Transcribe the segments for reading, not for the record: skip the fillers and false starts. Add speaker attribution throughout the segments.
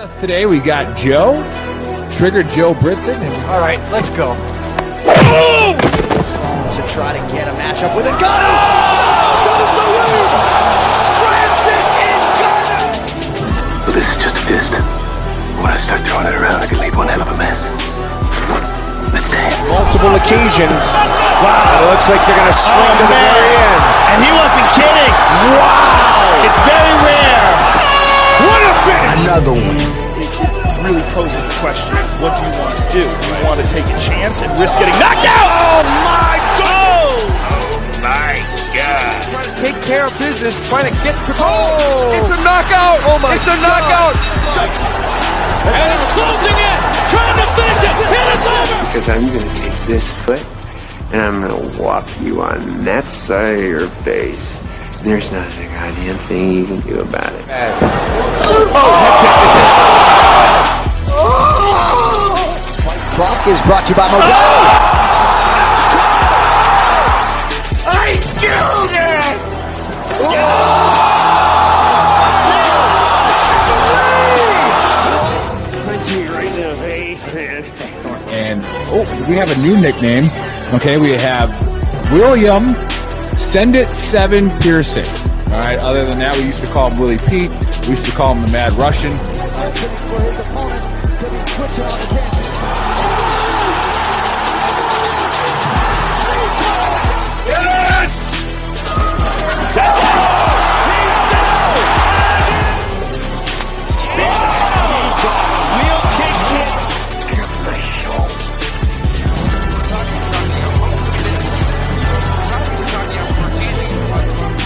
Speaker 1: Us today, we got Joe, Trigger Joe Britson.
Speaker 2: All right, let's go.
Speaker 3: To try to get a matchup with a gunner. Oh, goes the roof. Francis is gunner.
Speaker 4: Well, this is just a fist. When I start throwing it around, I can leave one hell of a mess. Let's dance.
Speaker 2: Multiple occasions. Wow, it looks like they're going to swing to the very end.
Speaker 5: And he wasn't kidding.
Speaker 2: Wow.
Speaker 5: It's very rare.
Speaker 2: What a finish.
Speaker 3: Another one.
Speaker 5: It really poses the question, what do you want to do? Do you want to take a chance and risk getting knocked out?
Speaker 2: Oh, my God.
Speaker 4: Oh, my God.
Speaker 2: Trying to take care of business, trying to get to goal. It's a knockout. Oh, my It's a knockout.
Speaker 5: And it's closing in. Trying to finish it. And it's over.
Speaker 6: Because I'm going to take this foot and I'm going to whop you on that side of your face. There's not a goddamn thing you can do about it.
Speaker 3: Buck is brought to you by Modelo.
Speaker 5: I killed it!
Speaker 1: And we have a new nickname. Okay, we have William Send It 7 Pearson. All right, other than that, we used to call him Willie Pete. We used to call him the Mad Russian.
Speaker 3: For his opponent to be quicker on the tangent.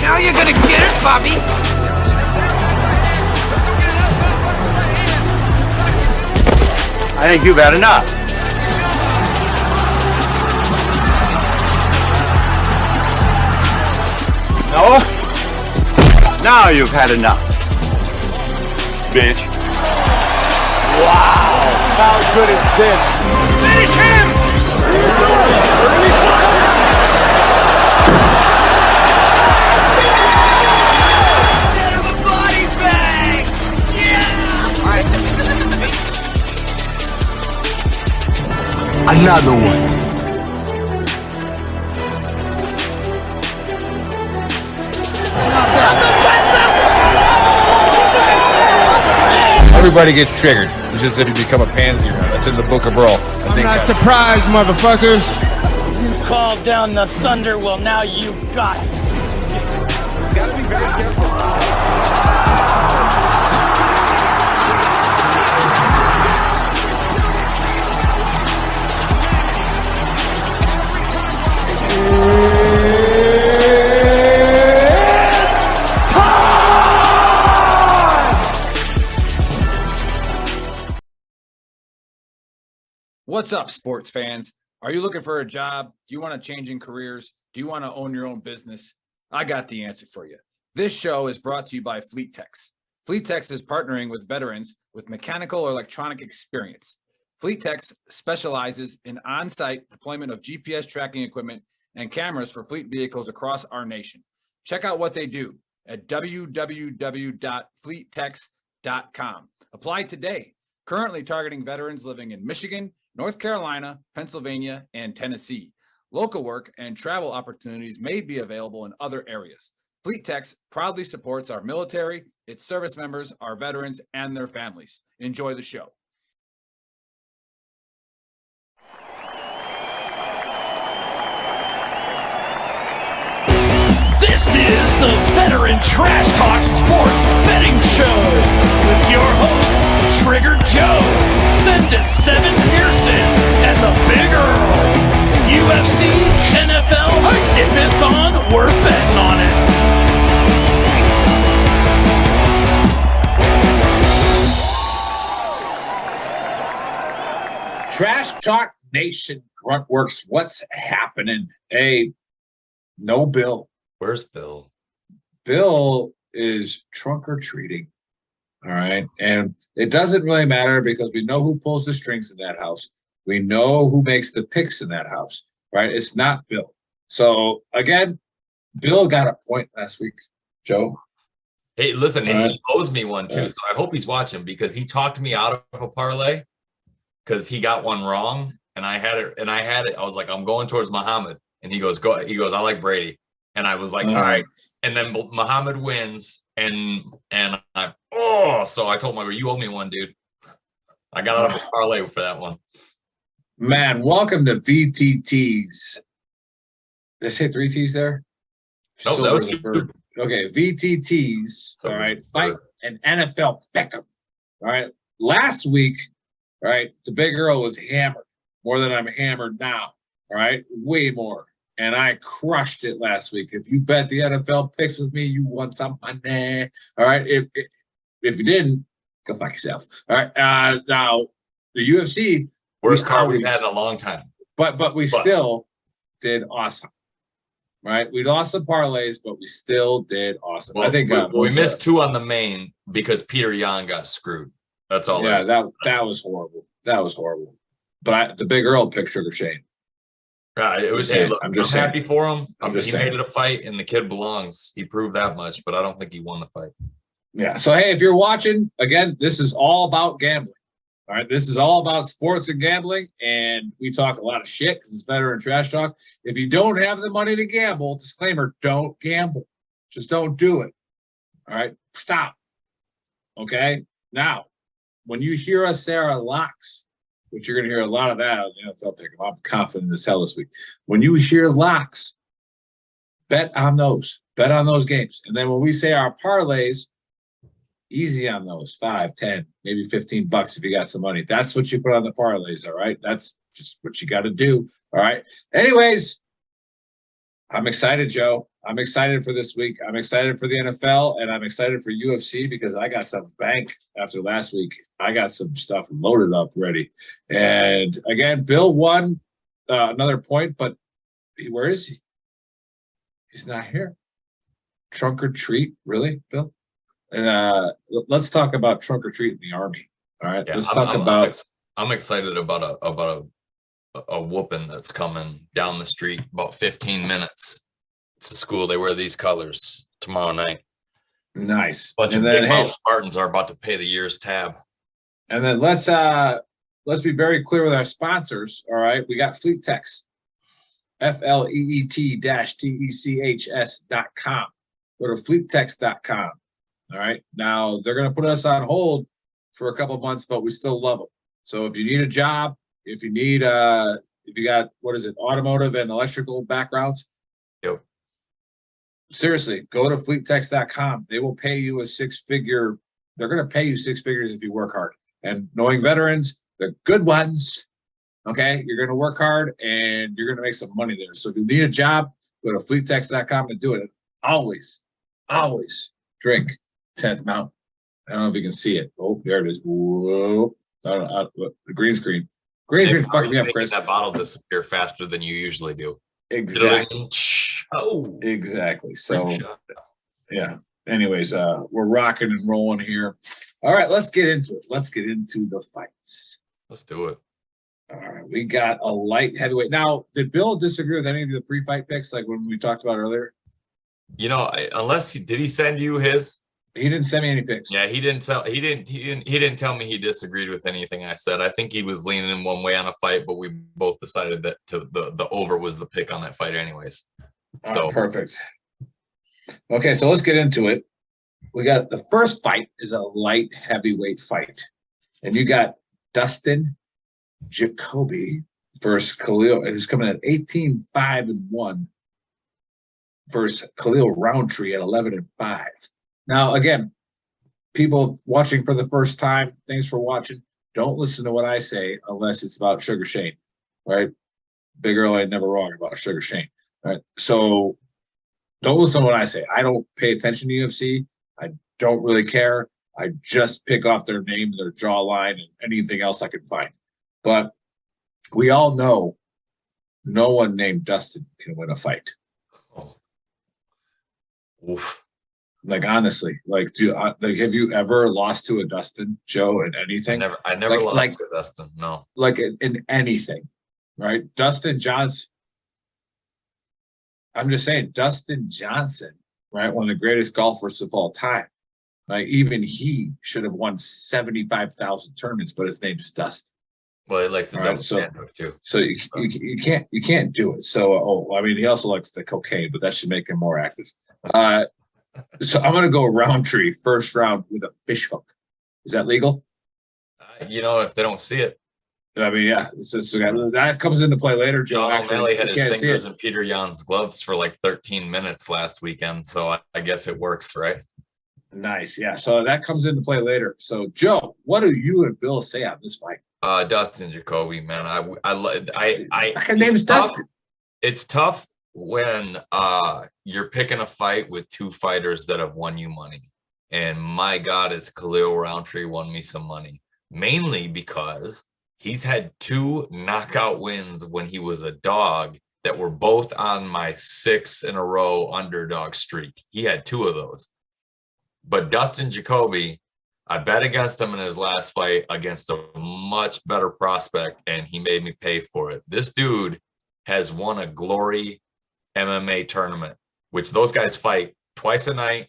Speaker 5: Now you're gonna get it, Bobby.
Speaker 4: I think you've had enough. No? Now you've had enough. Bitch.
Speaker 2: Wow. How good is this?
Speaker 5: Finish him!
Speaker 3: Another one.
Speaker 1: Everybody gets triggered. It's just if you become a pansy. That's in the Book of Earl.
Speaker 7: I'm not surprised, motherfuckers.
Speaker 5: You called down the thunder, well now you got it.
Speaker 1: Gotta be very careful. What's up, sports fans? Are you looking for a job? Do you want to change in careers? Do you want to own your own business? I got the answer for you. This show is brought to you by FleetTex. FleetTex is partnering with veterans with mechanical or electronic experience. FleetTex specializes in on-site deployment of GPS tracking equipment and cameras for fleet vehicles across our nation. Check out what they do at www.fleettex.com. Apply today. Currently targeting veterans living in Michigan, North Carolina, Pennsylvania, and Tennessee. Local work and travel opportunities may be available in other areas. FleetTex proudly supports our military, its service members, our veterans, and their families. Enjoy the show.
Speaker 8: This is the Veteran Trash Talk Sports Betting Show with your hosts, Trigger Joe, Send It 7 Pearson, and the Big Earl. UFC, NFL, if it's on, we're betting on it.
Speaker 9: Trash Talk Nation, Gruntworks, what's happening? Hey, no Bill.
Speaker 10: Where's Bill?
Speaker 9: Bill is trunk or treating. All right. And it doesn't really matter because we know who pulls the strings in that house. We know who makes the picks in that house, right? It's not Bill. So again, Bill got a point last week, Joe.
Speaker 10: Hey, listen, and he owes me one too,
Speaker 9: Right.
Speaker 10: so I hope he's watching because he talked me out of a parlay because he got one wrong, and I had it. I was like, I'm going towards Muhammad, and he goes, go. He goes, I like Brady, and I was like, all right. And then Muhammad wins, and so I told him, you owe me one, dude. I got out of a parlay for that one.
Speaker 9: Man, welcome to VTTs. Did I say 3 T's there?
Speaker 10: Nope, that was 2.
Speaker 9: Okay, VTTs. All right, fight an NFL pick'em. All right, last week, all right, the Big Earl was hammered more than I'm hammered now. All right, way more. And I crushed it last week. If you bet the NFL picks with me, you won some money. All right, if you didn't, go fuck yourself. All right, now the UFC,
Speaker 10: worst card we've had in a long time.
Speaker 9: But we still did awesome. Right, we lost some parlays, but we still did awesome.
Speaker 10: Well,
Speaker 9: I think
Speaker 10: we missed 2 on the main because Peter Yan got screwed. That's all.
Speaker 9: Yeah, that was horrible. That was horrible. But the Big Earl picked Sugar Shane.
Speaker 10: It was.
Speaker 9: Hey,
Speaker 10: look,
Speaker 9: I'm
Speaker 10: happy for him.
Speaker 9: He
Speaker 10: made it a fight, and the kid belongs. He proved that much, but I don't think he won the fight.
Speaker 9: Yeah. So hey, if you're watching, again, this is all about gambling. All right, this is all about sports and gambling, and we talk a lot of shit because it's veteran trash talk. If you don't have the money to gamble, disclaimer: don't gamble. Just don't do it. All right, stop. Okay. Now, when you hear us say our locks, which you're going to hear a lot of that on the NFL pick, I'm confident as hell this week. When you hear locks, bet on those. Bet on those games, and then when we say our parlays, easy on those, 5, 10, maybe $15 if you got some money. That's what you put on the parlays, all right? That's just what you got to do, all right? Anyways, I'm excited, Joe. I'm excited for this week. I'm excited for the NFL, and I'm excited for UFC because I got some bank after last week. I got some stuff loaded up ready. And, again, Bill won another point, but where is he? He's not here. Trunk or treat? Really, Bill? And let's talk about trunk or treat in the Army. All right, let's talk about.
Speaker 10: I'm excited about a whooping that's coming down the street about 15 minutes. It's a school. They wear these colors tomorrow night.
Speaker 9: Nice.
Speaker 10: Bunch of big mouth Spartans are about to pay the year's tab.
Speaker 9: And then let's be very clear with our sponsors. All right, we got Fleet Techs, FLEET-TECHS.com. Go to fleettechs.com. All right. Now they're going to put us on hold for a couple of months, but we still love them. So if you need a job, if you need, if you got, automotive and electrical backgrounds.
Speaker 10: Yep.
Speaker 9: Seriously, go to fleettechs.com. They will pay you a 6-figure. They're going to pay you 6 figures if you work hard. And knowing veterans, the good ones, okay, you're going to work hard and you're going to make some money there. So if you need a job, go to fleettechs.com to do it. Always drink 10th Mountain. I don't know if you can see it. Oh, there it is. Whoa. The green screen. Green screen fucking me up, Chris.
Speaker 10: That bottle disappear faster than you usually do.
Speaker 9: Exactly.
Speaker 10: Oh.
Speaker 9: Exactly. So, yeah. Anyways, we're rocking and rolling here. All right, let's get into it. Let's get into the fights.
Speaker 10: Let's do it.
Speaker 9: All right, we got a light heavyweight. Now, did Bill disagree with any of the pre-fight picks, like when we talked about earlier?
Speaker 10: You know, did he send you his?
Speaker 9: He didn't send me any picks.
Speaker 10: Yeah, he didn't tell me he disagreed with anything I said. I think he was leaning in one way on a fight, but we both decided that the over was the pick on that fight anyways. So
Speaker 9: perfect. Okay, so let's get into it. We got the first fight is a light heavyweight fight. And you got Dustin Jacoby versus Khalil, who's coming at 18-5-1 versus Khalil Roundtree at 11-5. Now, again, people watching for the first time, thanks for watching. Don't listen to what I say unless it's about Sugar Shane, right? Big Earl ain't never wrong about Sugar Shane, right? So don't listen to what I say. I don't pay attention to UFC. I don't really care. I just pick off their name, their jawline, and anything else I can find. But we all know no one named Dustin can win a fight.
Speaker 10: Oh. Oof.
Speaker 9: Like, honestly, like, have you ever lost to a Dustin, Joe, in anything?
Speaker 10: I never lost to Dustin, no.
Speaker 9: Like, in anything, right? Dustin Johnson. I'm just saying, Dustin Johnson, right? One of the greatest golfers of all time. Like even he should have won 75,000 tournaments, but his name's Dustin.
Speaker 10: Well, he likes the double
Speaker 9: so
Speaker 10: too.
Speaker 9: So you can't do it. So I mean, he also likes the cocaine, but that should make him more active. So I'm gonna go Roundtree first round with a fish hook. Is that legal?
Speaker 10: If they don't see it.
Speaker 9: I mean, yeah, that comes into play later. Joe
Speaker 10: John O'Malley had his fingers in Peter Yan's gloves for like 13 minutes last weekend, so I guess it works, right?
Speaker 9: Nice, yeah. So that comes into play later. So, Joe, what do you and Bill say on this fight?
Speaker 10: Dustin Jacoby, man.
Speaker 9: My name's Dustin.
Speaker 10: It's tough when you're picking a fight with two fighters that have won you money, and my God, is Khalil Roundtree won me some money, mainly because he's had 2 knockout wins when he was a dog that were both on my 6 in a row underdog streak. He had 2 of those. But Dustin Jacoby, I bet against him in his last fight against a much better prospect, and he made me pay for it. This dude has won a Glory MMA tournament, which those guys fight twice a night,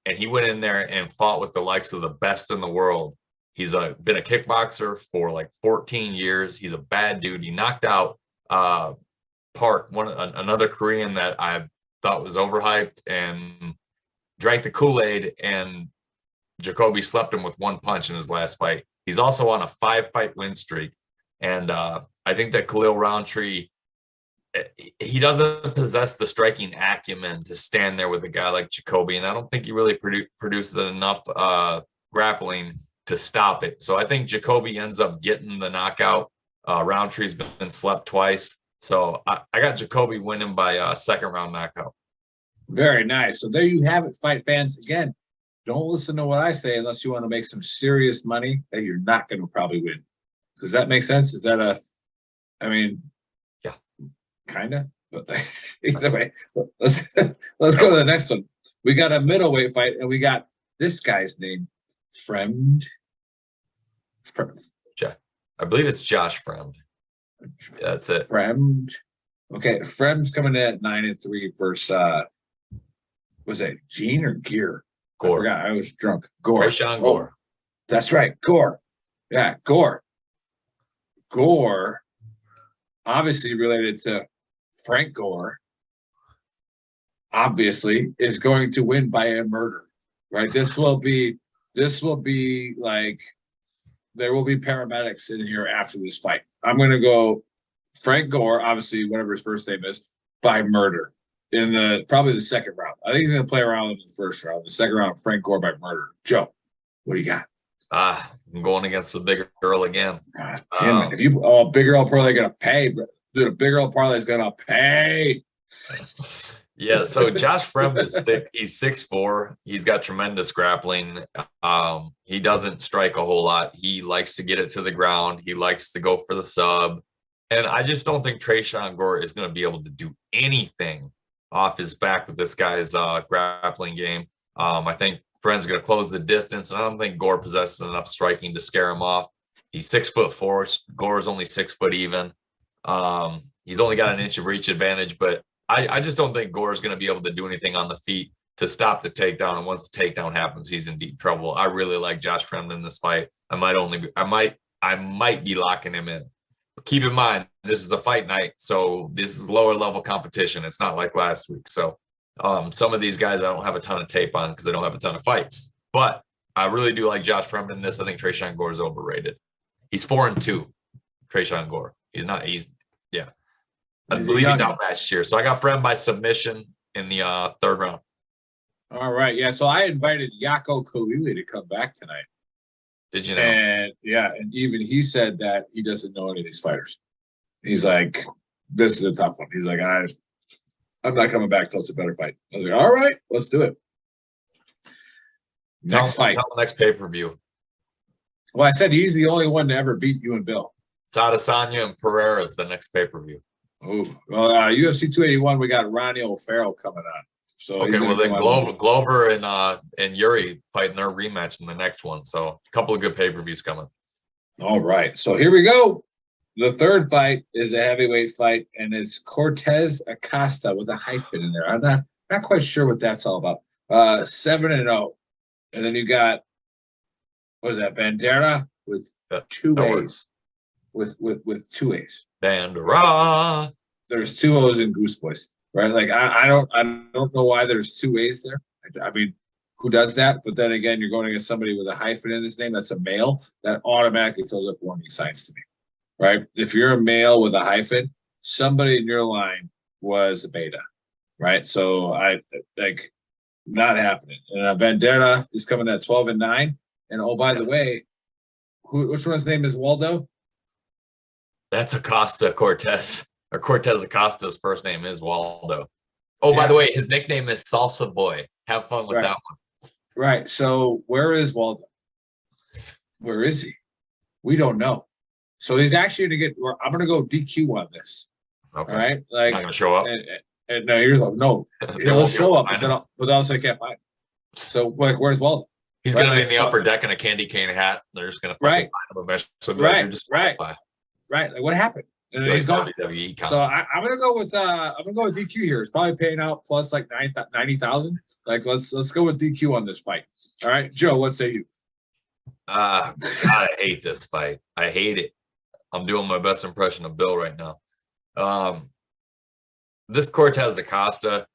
Speaker 10: and he went in there and fought with the likes of the best in the world. He's been a kickboxer for like 14 years. He's a bad dude. He knocked out Park, another Korean that I thought was overhyped, and drank the Kool-Aid, and Jacoby slept him with 1 punch in his last fight. He's also on a 5-fight win streak. And I think that Khalil Roundtree, he doesn't possess the striking acumen to stand there with a guy like Jacoby. And I don't think he really produces enough grappling to stop it. So I think Jacoby ends up getting the knockout. Roundtree's been slept twice. So I got Jacoby winning by a 2nd round knockout.
Speaker 9: Very nice. So there you have it, fight fans. Again, don't listen to what I say unless you want to make some serious money that you're not going to probably win. Does that make sense? Is that
Speaker 10: yeah,
Speaker 9: kind of, but either way, let's go to the next one. We got a middleweight fight, and we got this guy's name, Fremd.
Speaker 10: I believe it's Josh Fremd. Yeah, that's it.
Speaker 9: Fremd. Okay, Fremd's coming in at 9-3 versus was it Gene or Gear?
Speaker 10: Gore.
Speaker 9: I forgot. I was drunk. Gore.
Speaker 10: Trayshawn Gore.
Speaker 9: That's right. Gore. Yeah, Gore. Gore, obviously related to Frank Gore, obviously is going to win by a murder, right? This will be like, there will be paramedics in here after this fight. I'm going to go Frank Gore, obviously, whatever his first name is, by murder in probably the 2nd round. I think he's going to play around in the 1st round. The 2nd round, Frank Gore by murder. Joe, what do you got?
Speaker 10: I'm going against the bigger girl again.
Speaker 9: God damn it. If you, Big Girl Parlay going to pay, bro. Dude, a Big Girl Parlay is going to pay.
Speaker 10: Yeah, so Josh Fremd is he's 6'4". He's got tremendous grappling. He doesn't strike a whole lot. He likes to get it to the ground. He likes to go for the sub. And I just don't think Trayshawn Gore is going to be able to do anything off his back with this guy's grappling game. I think Fremd's going to close the distance, and I don't think Gore possesses enough striking to scare him off. He's 6'4". Gore is only 6 foot even. He's only got an inch of reach advantage, but I just don't think Gore is going to be able to do anything on the feet to stop the takedown. And once the takedown happens, he's in deep trouble. I really like Josh Fremd in this fight. I might be locking him in. But keep in mind, this is a fight night, so this is lower level competition. It's not like last week. So some of these guys I don't have a ton of tape on because I don't have a ton of fights. But I really do like Josh Fremd in this. I think Trayshawn Gore is overrated. He's 4-2. Trayshawn Gore. Yeah. I believe he's outmatched here. So I got Fremd by submission in the 3rd round.
Speaker 9: All right. Yeah. So I invited Yako Kalili to come back tonight.
Speaker 10: Did you know?
Speaker 9: And yeah, and even he said that he doesn't know any of these fighters. He's like, this is a tough one. He's like, I'm not coming back till it's a better fight. I was like, all right, let's do it. Next fight.
Speaker 10: Next pay-per-view.
Speaker 9: Well, I said he's the only one to ever beat you and Bill.
Speaker 10: It's Adesanya and Pereira is the next pay-per-view.
Speaker 9: Oh, well, UFC 281, we got Ronnie O'Farrell coming on. So
Speaker 10: okay, well then Glover and Yuri fighting their rematch in the next one. So a couple of good pay-per-views coming.
Speaker 9: All right, so here we go. The 3rd fight is a heavyweight fight, and it's Cortez Acosta with a hyphen in there. I'm not quite sure what that's all about. 7-0. And then you got, what is that, Bandera with two A's. With two A's.
Speaker 10: Bandera.
Speaker 9: There's two O's in Goose Boys, right? Like I don't know why there's two A's there. I mean, who does that? But then again, you're going against somebody with a hyphen in his name that's a male. That automatically throws up warning signs to me, right? If you're a male with a hyphen, somebody in your line was a beta, right? So I like not happening. And Bandera is coming at 12-9. And oh, by the way, which one's name is Waldo?
Speaker 10: That's Acosta Cortez, or Cortez Acosta's first name is Waldo. Oh, by the way, his nickname is Salsa Boy. Have fun with that one.
Speaker 9: Right. So where is Waldo? Where is he? We don't know. So he's actually going to get. I'm going to go DQ on this.
Speaker 10: Okay.
Speaker 9: All right. Like,
Speaker 10: not going to show up.
Speaker 9: And no, he'll show up, but also can't find him. So like, where's Waldo?
Speaker 10: He's going to be in the upper deck in a candy cane hat. They're just going to find him eventually.
Speaker 9: Right. Like, what happened? And he's gone. So I'm gonna go with DQ here. It's probably paying out plus like 90,000. Like let's go with DQ on this fight. All right, Joe, what say you?
Speaker 10: God, I hate this fight. I hate it. I'm doing my best impression of Bill right now. This Cortez Acosta,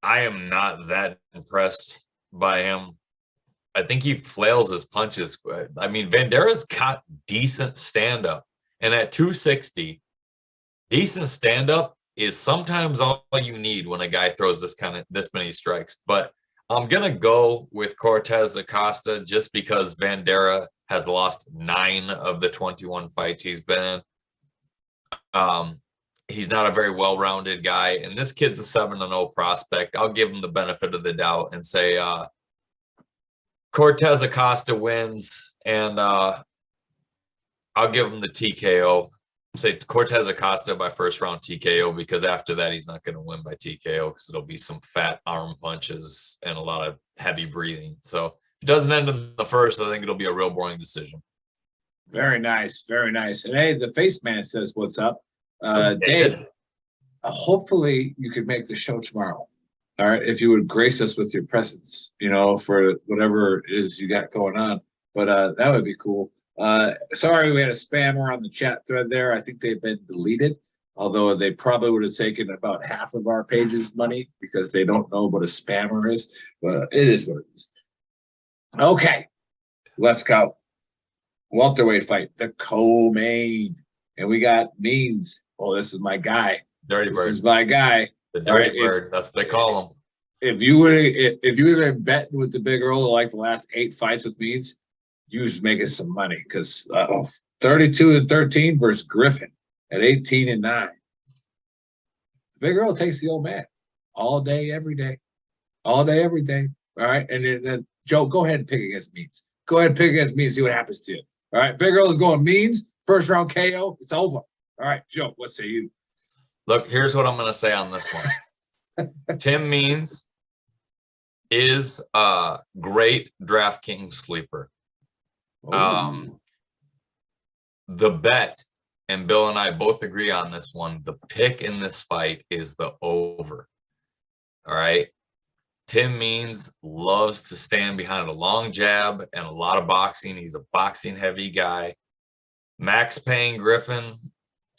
Speaker 10: I am not that impressed by him. I think he flails his punches. I mean, Bandera's got decent stand-up. And at 260, decent stand-up is sometimes all you need when a guy throws this many strikes. But I'm going to go with Cortez Acosta just because Bandera has lost 9 of the 21 fights he's been in. He's not a very well-rounded guy. And this kid's a 7-0 prospect. I'll give him the benefit of the doubt and say Cortez Acosta wins. And I'll give him the TKO. Say Cortez Acosta by first round TKO, because after that he's not going to win by TKO because it'll be some fat arm punches and a lot of heavy breathing. So if it doesn't end in the first, I think it'll be a real boring decision.
Speaker 9: Very nice, very nice. And hey, the face man says, "What's up, Dave? Hopefully you could make the show tomorrow. All right, if you would grace us with your presence, for whatever it is you got going on. But that would be cool." Sorry, we had a spammer on the chat thread there. I think they've been deleted, although they probably would have taken about half of our page's money because they don't know what a spammer is, but it is what it is. Okay, let's go. Welterweight fight, the co-main. And we got Means. Oh, this is my guy.
Speaker 10: Dirty Bird.
Speaker 9: This is my guy.
Speaker 10: The Dirty Bird. That's what they call him.
Speaker 9: If you would have been betting with the Big Earl like the last 8 fights with Means, you was making some money because 32-13 versus Griffin at 18-9. Big Earl takes the old man all day, every day. All day, every day. All right. And then Joe, go ahead and pick against Means. Go ahead and pick against Means, see what happens to you. All right. Big Earl is going Means, first round KO. It's over. All right, Joe, what say you?
Speaker 10: Look, here's what I'm going to say on this one. Tim Means is a great DraftKings sleeper. The bet, and Bill and I both agree on this one, the pick in this fight is the over. All right. Tim Means loves to stand behind a long jab and a lot of boxing. He's a boxing heavy guy. Max Payne Griffin,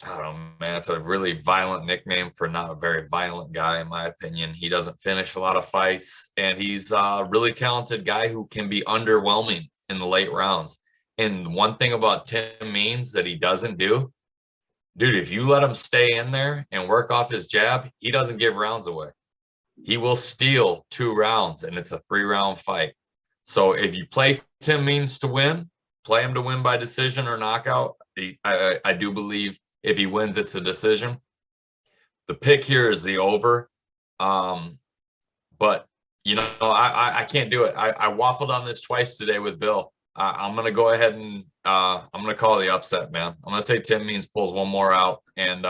Speaker 10: I don't know, man, it's a really violent nickname for not a very violent guy, in my opinion. He doesn't finish a lot of fights, and he's a really talented guy who can be underwhelming in the late rounds. And one thing about Tim Means that he doesn't do, dude, if you let him stay in there and work off his jab, he doesn't give rounds away. He will steal 2 rounds, and it's a 3-round fight. So if you play Tim Means to win, play him to win by decision or knockout. I do believe if he wins, it's a decision. The pick here is the over. But, I can't do it. I waffled on this twice today with Bill. I'm going to go ahead and I'm going to call the upset, man. I'm going to say Tim Means pulls one more out and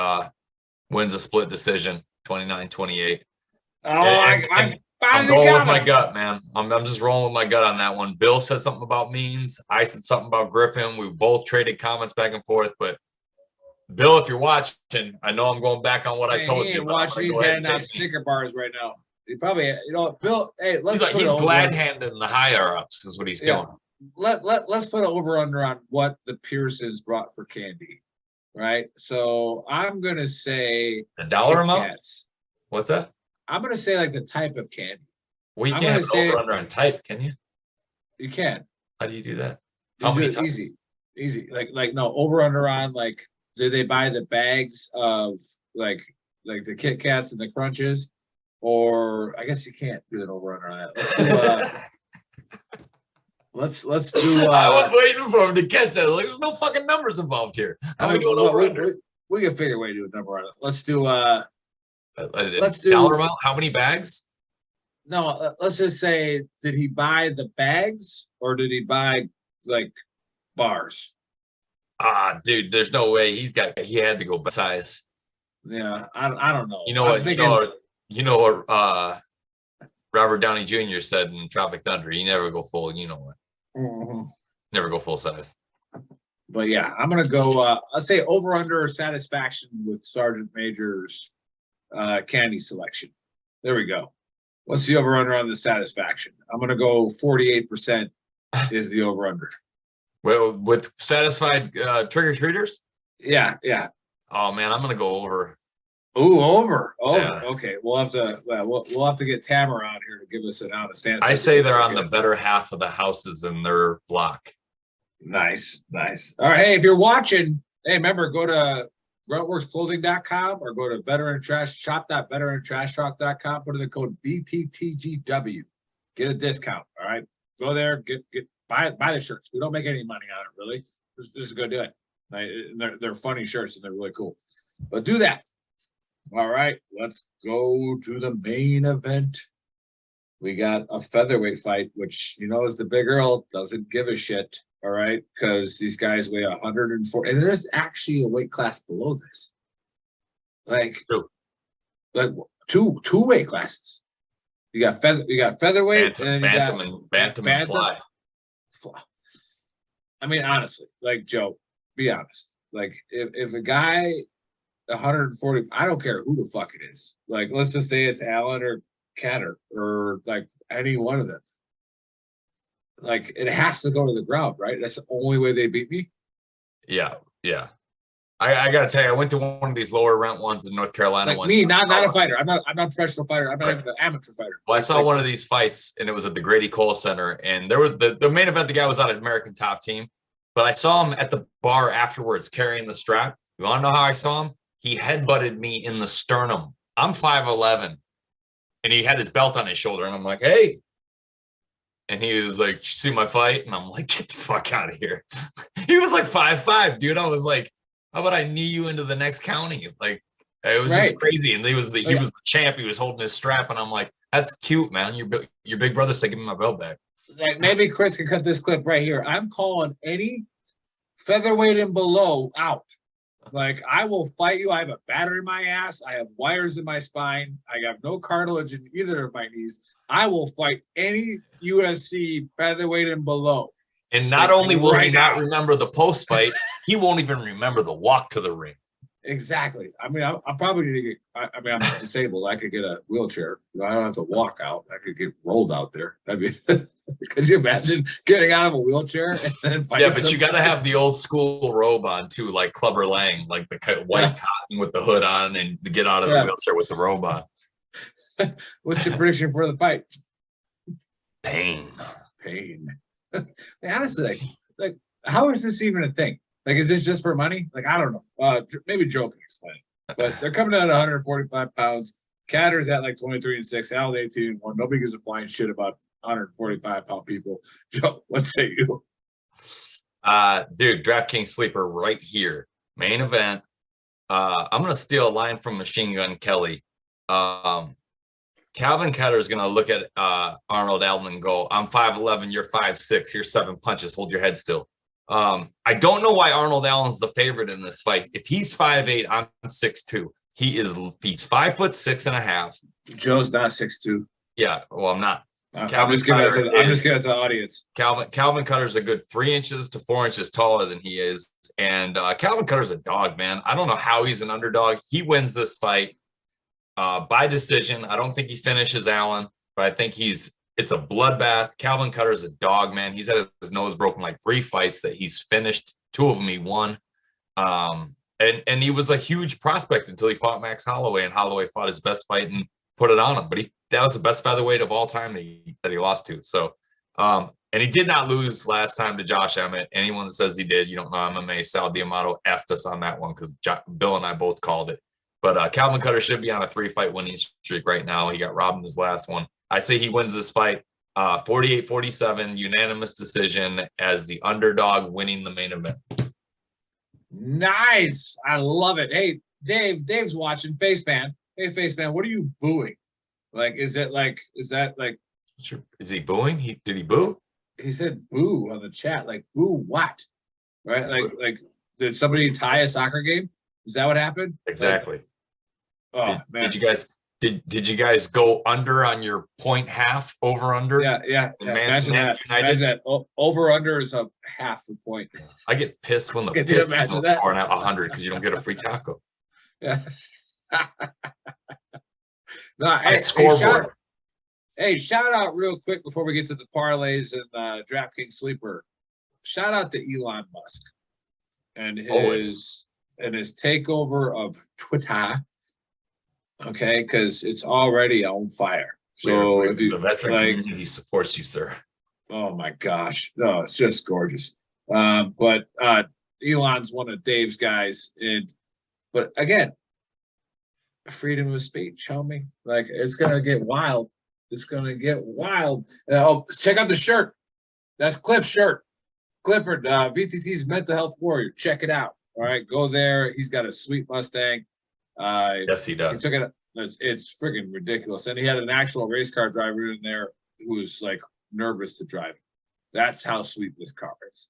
Speaker 10: wins a split decision, 29-28. I'm going with my gut, man. I'm just rolling with my gut on that one. Bill said something about Means. I said something about Griffin. We both traded comments back and forth. But, Bill, if you're watching, I know I'm going back on what I told you.
Speaker 9: He's handing out Snicker bars right now. He probably, Bill. Hey,
Speaker 10: He's glad handing the higher ups is what he's doing.
Speaker 9: Let's put an over under on what the Pearsons brought for candy, right? So I'm gonna say
Speaker 10: the dollar amount.
Speaker 9: Kats.
Speaker 10: What's that?
Speaker 9: I'm gonna say like the type of candy.
Speaker 10: Well, you can't have an over under on type, can you?
Speaker 9: You can.
Speaker 10: How do you do that?
Speaker 9: How many times? Easy. Like no over under on like. Did they buy the bags of like the Kit Kats and the Crunches? Or I guess you can't do an over under on that. Let's do.
Speaker 10: I was waiting for him to catch that. Like, there's no fucking numbers involved here. How are we doing over under?
Speaker 9: We can figure a way to do a number on it. Let's do.
Speaker 10: Let's do dollar amount. How many bags?
Speaker 9: No, let's just say, did he buy the bags or did he buy like bars?
Speaker 10: Dude, there's no way he had to go size.
Speaker 9: Yeah, I don't know.
Speaker 10: You know what Robert Downey Jr. said in Tropic Thunder, you never go full, you know what?
Speaker 9: Mm-hmm.
Speaker 10: Never go full size.
Speaker 9: But yeah, I'm gonna go I'll say over under satisfaction with Sergeant Major's candy selection. There we go. What's the over under on the satisfaction? I'm gonna go 48% is the over under.
Speaker 10: Well, with satisfied trick-or-treaters?
Speaker 9: Yeah.
Speaker 10: Oh man, I'm gonna go over.
Speaker 9: Ooh, over.
Speaker 10: Yeah.
Speaker 9: Okay, we'll have to get Tamara out here to give us an honest answer.
Speaker 10: I say they're on the better half of the houses in their block.
Speaker 9: Nice. All right, hey, if you're watching, hey, remember, go to gruntworksclothing.com or go to shop.veterantrashtalk.com. Put in the code BTTGW. Get a discount. All right, go there, buy the shirts. We don't make any money on it, really. Just go do it. They're funny shirts and they're really cool. But do that. All right, let's go to the main event. We got a featherweight fight, which is the Big Earl doesn't give a shit. All right, because these guys weigh 104, and there's actually a weight class below this. Like two weight classes. You got featherweight,
Speaker 10: bantam and fly.
Speaker 9: I mean, honestly, like Joe, be honest. Like if a guy 140, I don't care who the fuck it is. Like, let's just say it's Allen or Catter or like any one of them. Like, it has to go to the ground, right? That's the only way they beat me.
Speaker 10: Yeah. I gotta tell you, I went to one of these lower rent ones in North Carolina.
Speaker 9: Like me, not a fighter. I'm not a professional fighter. I'm not even an amateur fighter.
Speaker 10: Well, I saw one of these fights, and it was at the Grady Cole Center, and there was the main event. The guy was on an American Top Team, but I saw him at the bar afterwards carrying the strap. You want to know how I saw him? He headbutted me in the sternum. I'm 5'11", and he had his belt on his shoulder, and I'm like, hey. And he was like, see my fight? And I'm like, get the fuck out of here. He was like 5'5", dude. I was like, how about I knee you into the next county? Like, it was just crazy. And he was the champ. He was holding his strap. And I'm like, that's cute, man. Your big brother said, give me my belt back.
Speaker 9: Like, maybe Chris can cut this clip right here. I'm calling any featherweight and below out. Like, I will fight you. I have a battery in my ass. I have wires in my spine. I have no cartilage in either of my knees. I will fight any UFC featherweight and below.
Speaker 10: And not only will he not remember the post fight, he won't even remember the walk to the ring.
Speaker 9: Exactly. I mean, I'm probably going to get, I'm disabled. I could get a wheelchair. I don't have to walk out. I could get rolled out there. I mean, could you imagine getting out of a wheelchair and then fighting?
Speaker 10: Yeah, but you got to have the old school robe on too, like Clubber Lang, like the white cotton with the hood on, and to get out of the wheelchair with the robe on.
Speaker 9: What's your prediction for the fight?
Speaker 10: Pain.
Speaker 9: Honestly, like, how is this even a thing? Like, is this just for money? Like, I don't know. Maybe Joe can explain it. But they're coming out at 145 pounds. Catter's at like 23-6. Al's 18-1. Nobody gives a flying shit about 145-pound people. Joe, what say you?
Speaker 10: Dude, DraftKings sleeper right here. Main event. I'm gonna steal a line from Machine Gun Kelly. Calvin Ketter is gonna look at Arnold Allen and go, I'm 5'11", you're 5'6". Here's 7 punches. Hold your head still. I don't know why Arnold Allen's the favorite in this fight. If he's 5'8", I'm 6'2". He's 5'6.5".
Speaker 9: Joe's not 6'2".
Speaker 10: Yeah, well, I'm not.
Speaker 9: I'm just giving it to the audience.
Speaker 10: Calvin Cutter's a good 3 inches to 4 inches taller than he is, and Calvin Cutter's a dog, man. I don't know how he's an underdog. He wins this fight. by decision. I don't think he finishes Allen, but I think it's a bloodbath. Calvin Cutter's a dog, man. He's had his nose broken like 3 fights that he's finished. 2 of them he won. And he was a huge prospect until he fought Max Holloway, and Holloway fought his best fight and put it on him. But that was the best featherweight of all time that he lost to. So, and he did not lose last time to Josh Emmett. Anyone that says he did, you don't know MMA. Sal D'Amato effed us on that one because Bill and I both called it. But Calvin Cutter should be on a 3-fight winning streak right now. He got robbed in his last one. I say he wins this fight 48-47, unanimous decision as the underdog winning the main event.
Speaker 9: Nice. I love it. Hey, Dave's watching. Faceman. Hey, Faceman, what are you booing? Is that like?
Speaker 10: Is he booing? Did he boo?
Speaker 9: He said boo on the chat. Like, boo what? Right? Like did somebody tie a soccer game? Is that what happened?
Speaker 10: Exactly.
Speaker 9: Man.
Speaker 10: Did you guys go under on your point half over under?
Speaker 9: Yeah. Imagine that. Over under is a half the point.
Speaker 10: I get pissed when the Pistons don't score at 100 because you don't get a free taco.
Speaker 9: Yeah.
Speaker 10: Scoreboard.
Speaker 9: Shout out real quick before we get to the parlays and DraftKings sleeper. Shout out to Elon Musk and his takeover of Twitter. Okay, because it's already on fire. So if you,
Speaker 10: the veteran community supports you, sir.
Speaker 9: Oh my gosh, no, it's just gorgeous. But Elon's one of Dave's guys, but again, freedom of speech, homie. Like, it's gonna get wild. It's gonna get wild. Check out the shirt. That's Cliff's shirt. Clifford, VTT's mental health warrior. Check it out. All right, go there. He's got a sweet Mustang.
Speaker 10: Yes, he does.
Speaker 9: He took it. It's freaking ridiculous. And he had an actual race car driver in there who was like nervous to drive it. That's how sweet this car is.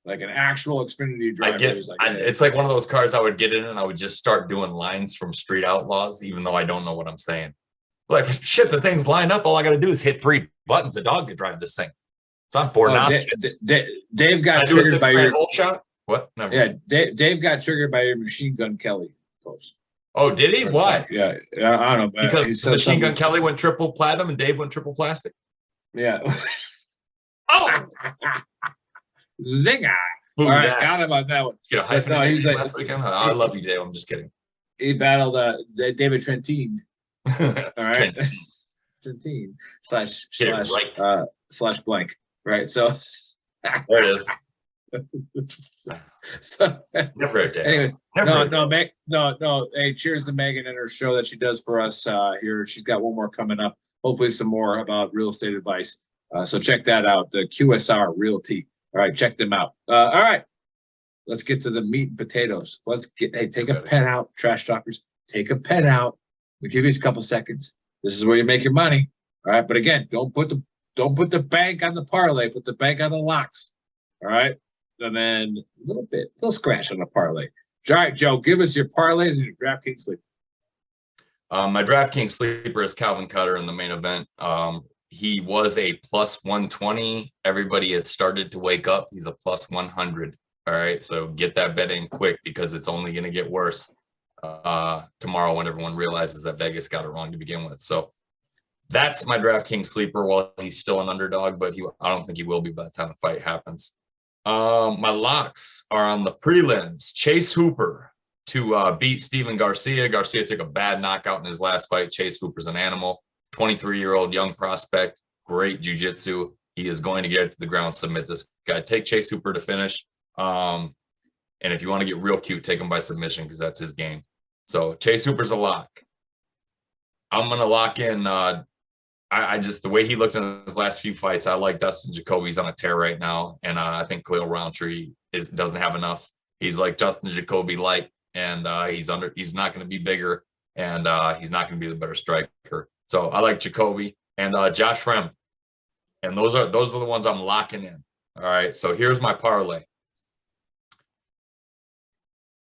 Speaker 9: Like an actual Xfinity driver.
Speaker 10: It's like one of those cars I would get in and I would just start doing lines from Street Outlaws, even though I don't know what I'm saying. Like, shit, the thing's lined up. All I got to do is hit 3 buttons. A dog could drive this thing. It's on 4 nostrils.
Speaker 9: Dave got triggered by your
Speaker 10: whole shot. What? Never.
Speaker 9: Yeah, Dave got triggered by your Machine Gun Kelly post.
Speaker 10: Oh, did he? Why?
Speaker 9: Yeah, I don't know.
Speaker 10: Because Machine Gun Kelly went triple platinum and Dave went triple plastic.
Speaker 9: Yeah.
Speaker 10: Oh,
Speaker 9: zinger!
Speaker 10: All
Speaker 9: right, got him on that one.
Speaker 10: He's like, last weekend. I love you, Dave. I'm just kidding.
Speaker 9: He battled David Trentin. All right, Trentin slash blank. Right, so
Speaker 10: there it is.
Speaker 9: So
Speaker 10: never a day.
Speaker 9: Anyway, no. Hey, cheers to Megan and her show that she does for us here. She's got one more coming up. Hopefully, some more about real estate advice. So check that out. The QSR Realty. All right, check them out. All right, let's get to the meat and potatoes. Take a pen out, trash talkers. Take a pen out. We give you a couple seconds. This is where you make your money. All right, but again, don't put the bank on the parlay. Put the bank on the locks. All right. And then a little scratch on the parlay. All right, Joe, give us your parlays and your DraftKings sleeper.
Speaker 10: My DraftKings sleeper is Calvin Cutter in the main event. He was a plus 120. Everybody has started to wake up. He's a plus 100. All right, so get that bet in quick because it's only going to get worse tomorrow when everyone realizes that Vegas got it wrong to begin with. So that's my DraftKings sleeper. Well, he's still an underdog, but I don't think he will be by the time the fight happens. My locks are on the prelims. Chase Hooper to beat Steven Garcia. Garcia took a bad knockout in his last fight. Chase Hooper's an animal. 23-year-old young prospect. Great jiu-jitsu. He is going to get to the ground, submit this guy. Take Chase Hooper to finish. And if you want to get real cute, take him by submission because that's his game. So Chase Hooper's a lock. I'm going to lock in I just, the way he looked in his last few fights, I like Dustin Jacoby's on a tear right now. And I think Khalil Roundtree doesn't have enough. He's like Justin Jacoby light, and he's not going to be bigger, and he's not going to be the better striker. So I like Jacoby and Josh Fremd. And those are the ones I'm locking in. All right. So here's my parlay.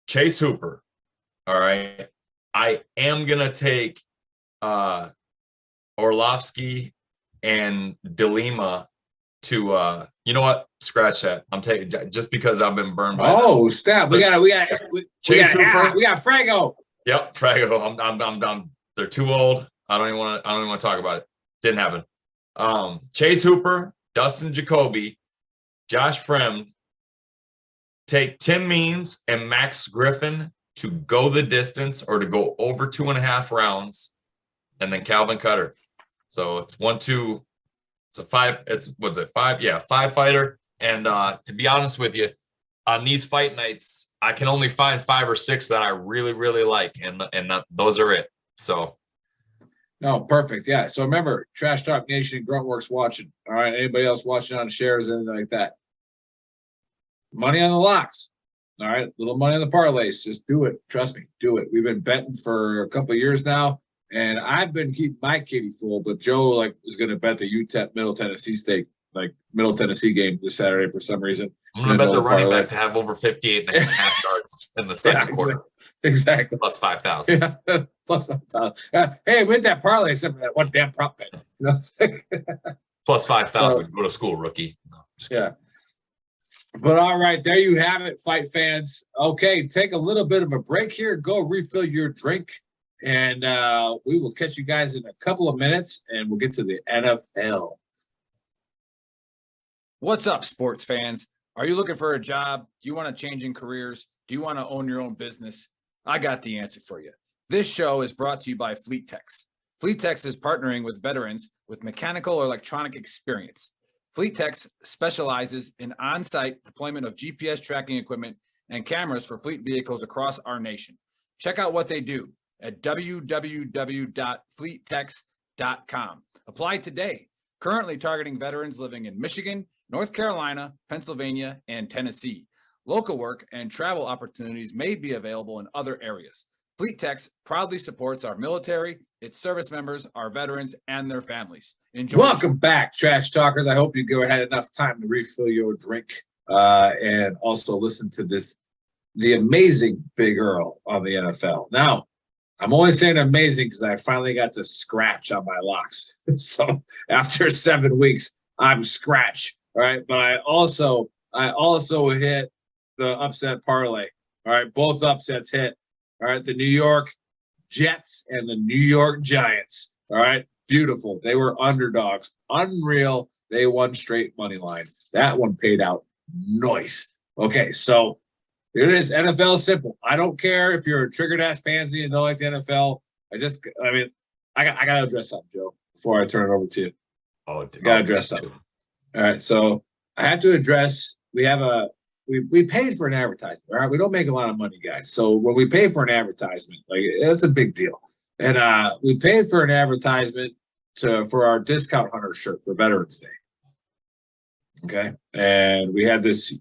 Speaker 10: Chase Hooper. All right. I am going to take Orlovsky and DeLima to you know what? Scratch that. I'm taking just because I've been burned by
Speaker 9: that. Snap. We got
Speaker 10: Chase Hooper.
Speaker 9: We got Frago.
Speaker 10: Yep, Frago. I'm They're too old. I don't even want to talk about it. Didn't happen. Chase Hooper, Dustin Jacoby, Josh Fremd take Tim Means and Max Griffin to go the distance or to go over 2.5 rounds, and then Calvin Cutter. So it's 1-2. It's a 5. It's what's it? 5? Yeah, 5 fighter. And to be honest with you, on these fight nights, I can only find 5 or 6 that I really, really like, and those are it. So.
Speaker 9: No, perfect. Yeah. So remember, Trash Talk Nation, Gruntworks watching. All right. Anybody else watching on shares, anything like that? Money on the locks. All right. Little money on the parlays. Just do it. Trust me. Do it. We've been betting for a couple of years now, and I've been keeping my kitty full, but Joe is going to bet the UTEP Middle Tennessee Middle Tennessee game this Saturday for some reason.
Speaker 10: I'm going to bet the running back to have over 58.5 yards in the second quarter.
Speaker 9: Exactly.
Speaker 10: Plus 5,000.
Speaker 9: Yeah. Plus 5,000. Hey, with that parlay, except for that one damn prop bet.
Speaker 10: Plus 5,000. So, go to school, rookie. No,
Speaker 9: yeah. But all right, there you have it, fight fans. Okay, take a little bit of a break here. Go refill your drink. And we will catch you guys in a couple of minutes, and we'll get to the NFL.
Speaker 1: What's up, sports fans? Are you looking for a job? Do you want to change in careers? Do you want to own your own business? I got the answer for you. This show is brought to you by FleetTex. FleetTex is partnering with veterans with mechanical or electronic experience. FleetTex specializes in on-site deployment of GPS tracking equipment and cameras for fleet vehicles across our nation. Check out what they do at www.fleettex.com. Apply today. Currently targeting veterans living in Michigan, North Carolina, Pennsylvania, and Tennessee. Local work and travel opportunities may be available in other areas. FleetTex proudly supports our military, its service members, our veterans, and their families. Enjoy.
Speaker 9: Welcome back, Trash Talkers. I hope you had enough time to refill your drink and also listen to the amazing Big Earl on the NFL. Now, I'm only saying amazing because I finally got to scratch on my locks. So after 7 weeks, I'm scratch. All right. But I also hit the upset parlay. All right. Both upsets hit. All right. The New York Jets and the New York Giants. All right. Beautiful. They were underdogs. Unreal. They won straight money line. That one paid out nice. Okay. So it is. NFL is simple. I don't care if you're a triggered ass pansy and don't like the NFL. I gotta address something, Joe, before I turn it over to you. I gotta address something. All right. So I have to address, we paid for an advertisement. All right. We don't make a lot of money, guys. So when we pay for an advertisement, it's a big deal. And we paid for an advertisement for our Discount Hunter shirt for Veterans Day. Okay. And we had this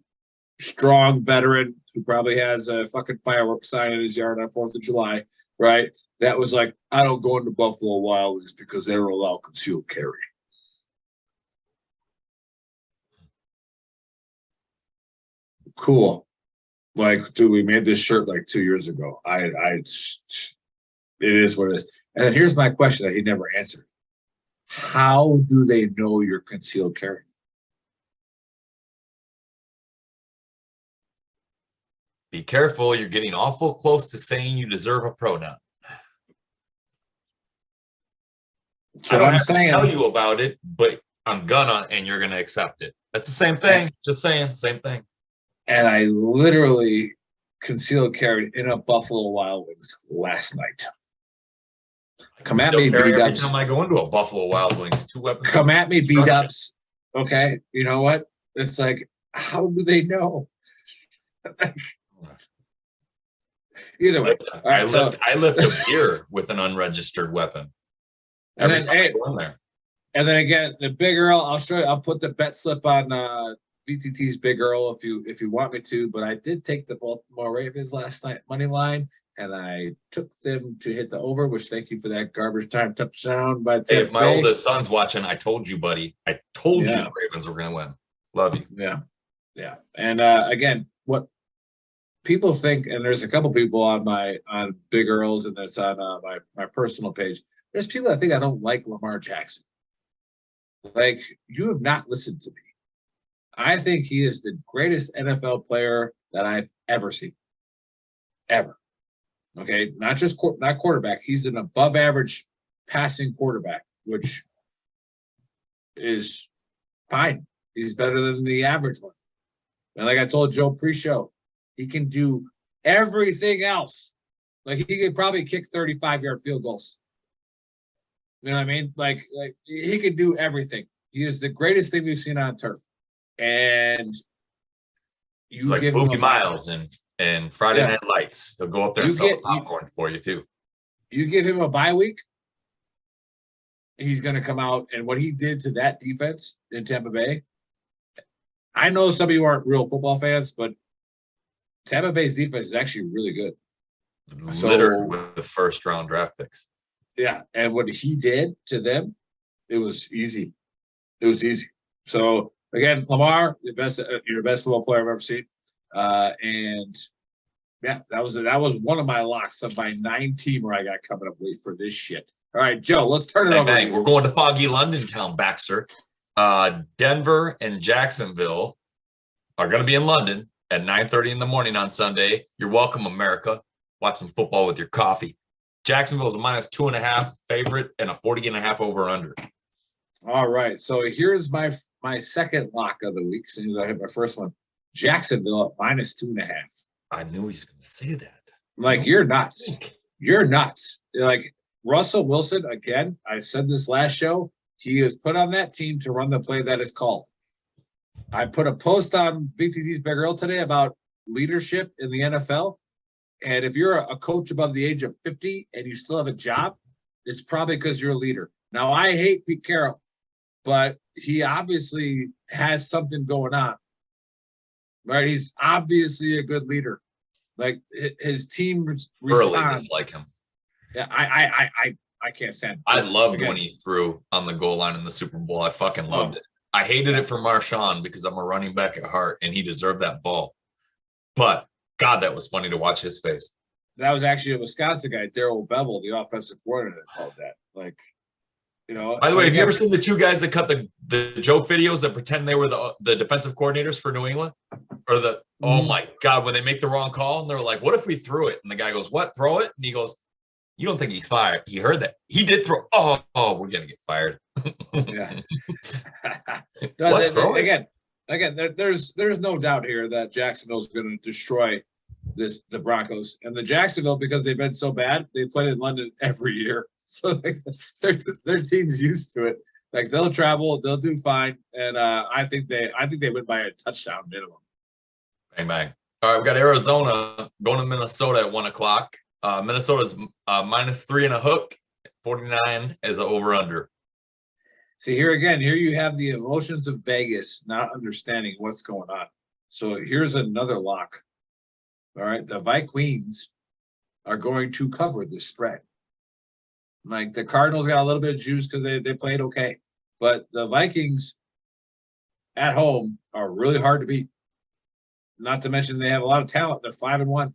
Speaker 9: strong veteran who probably has a fucking fireworks sign in his yard on 4th of July, right? That was like, I don't go into Buffalo Wild Wings because they don't allow concealed carry. Cool. Dude, we made this shirt 2 years ago. It is what it is. And then here's my question that he never answered. How do they know you're concealed carry?
Speaker 10: Be careful. You're getting awful close to saying you deserve a pronoun. I don't have to tell you about it, but I'm gonna, and you're gonna accept it. That's the same thing. Just saying, same thing.
Speaker 9: And I literally concealed carried in a Buffalo Wild Wings last night. Come at me,
Speaker 10: B-dubs. Every time I go into a Buffalo Wild Wings, 2 weapons.
Speaker 9: Come at me, B-dubs. Okay, you know what? It's like, how do they know? Either way,
Speaker 10: I lift a beer with an unregistered weapon.
Speaker 9: And then again, the Big Earl. I'll show you. I'll put the bet slip on VTT's Big Earl if you want me to. But I did take the Baltimore Ravens last night money line, and I took them to hit the over. Which thank you for that garbage time touchdown by Tampa.
Speaker 10: Hey, if my oldest son's watching, I told you, buddy. I told you the Ravens were going to win. Love you.
Speaker 9: Yeah. And again, what people think, and there's a couple people on Big Earls, and that's on my personal page. There's people that think I don't like Lamar Jackson. You have not listened to me. I think he is the greatest NFL player that I've ever seen. Ever. Okay, not quarterback. He's an above average passing quarterback, which is fine. He's better than the average one. And like I told Joe pre-show, he can do everything else. Like he could probably kick 35-yard field goals. You know what I mean? Like he could do everything. He is the greatest thing we've seen on turf. And you
Speaker 10: it's like
Speaker 9: give
Speaker 10: Boogie
Speaker 9: him
Speaker 10: Miles and Friday Night Lights. They'll go up there and sell popcorn for you too.
Speaker 9: You give him a bye week, he's going to come out. And what he did to that defense in Tampa Bay, I know some of you aren't real football fans, but Tampa Bay's defense is actually really good.
Speaker 10: Littered with the first-round draft picks.
Speaker 9: Yeah, and what he did to them, it was easy. It was easy. So again, Lamar, you're the best football player I've ever seen. And yeah, that was one of my locks of my 9 teamer I got coming up. Wait for this shit. All right, Joe, let's turn it over.
Speaker 10: Bang. We're going to foggy London town, Baxter. Denver and Jacksonville are going to be in London at 9:30 in the morning on Sunday. You're welcome, America. Watch some football with your coffee. Jacksonville's a -2.5 favorite and a 40.5 over under.
Speaker 9: All right. So here's my second lock of the week. As soon as I hit my first one, Jacksonville at -2.5.
Speaker 10: I knew he was going to say that.
Speaker 9: Like, you're nuts. You're nuts. Like Russell Wilson, again, I said this last show, he is put on that team to run the play that is called. I put a post on VTT's Big Earl today about leadership in the NFL. And if you're a coach above the age of 50 and you still have a job, it's probably because you're a leader. Now, I hate Pete Carroll, but he obviously has something going on. Right? He's obviously a good leader. Like his team responds.
Speaker 10: Like him.
Speaker 9: Yeah, I can't stand him.
Speaker 10: I loved when he threw on the goal line in the Super Bowl. I fucking loved it. I hated it for Marshawn because I'm a running back at heart and he deserved that ball. But God, that was funny to watch his face.
Speaker 9: That was actually a Wisconsin guy, Darrell Bevel, the offensive coordinator, called that. Like, you know.
Speaker 10: By the way, have you ever seen the two guys that cut the joke videos that pretend they were the defensive coordinators for New England? Or oh my God, when they make the wrong call and they're like, what if we threw it? And the guy goes, what? Throw it? And he goes, you don't think he's fired? He heard that. He did throw. Oh, we're going to get fired.
Speaker 9: Yeah. Again, there's no doubt here that Jacksonville's going to destroy the Broncos. And the Jacksonville, because they've been so bad, they played in London every year. So like, their team's used to it. Like they'll travel, they'll do fine, and I think they win by a touchdown minimum.
Speaker 10: Bang bang. All right, we got Arizona going to Minnesota at 1:00. Minnesota's -3 and a hook. 49 as an over under.
Speaker 9: See, here you have the emotions of Vegas not understanding what's going on. So here's another lock. All right, the Vikings are going to cover the spread. Like the Cardinals got a little bit of juice because they played okay, but the Vikings at home are really hard to beat. Not to mention they have a lot of talent. They're 5-1.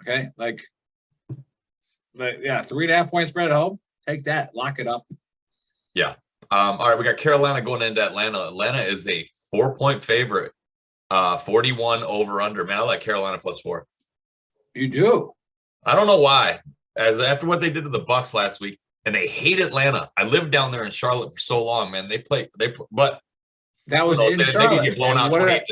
Speaker 9: Okay, like yeah, 3.5 point spread at home. Take that, lock it up.
Speaker 10: Yeah. All right, we got Carolina going into Atlanta. Atlanta is a 4-point favorite. 41 over under. Man, I like Carolina +4.
Speaker 9: You do?
Speaker 10: I don't know why. After what they did to the Bucks last week, and they hate Atlanta. I lived down there in Charlotte for so long, man. But
Speaker 9: that was in Charlotte.
Speaker 10: They could get blown out 28.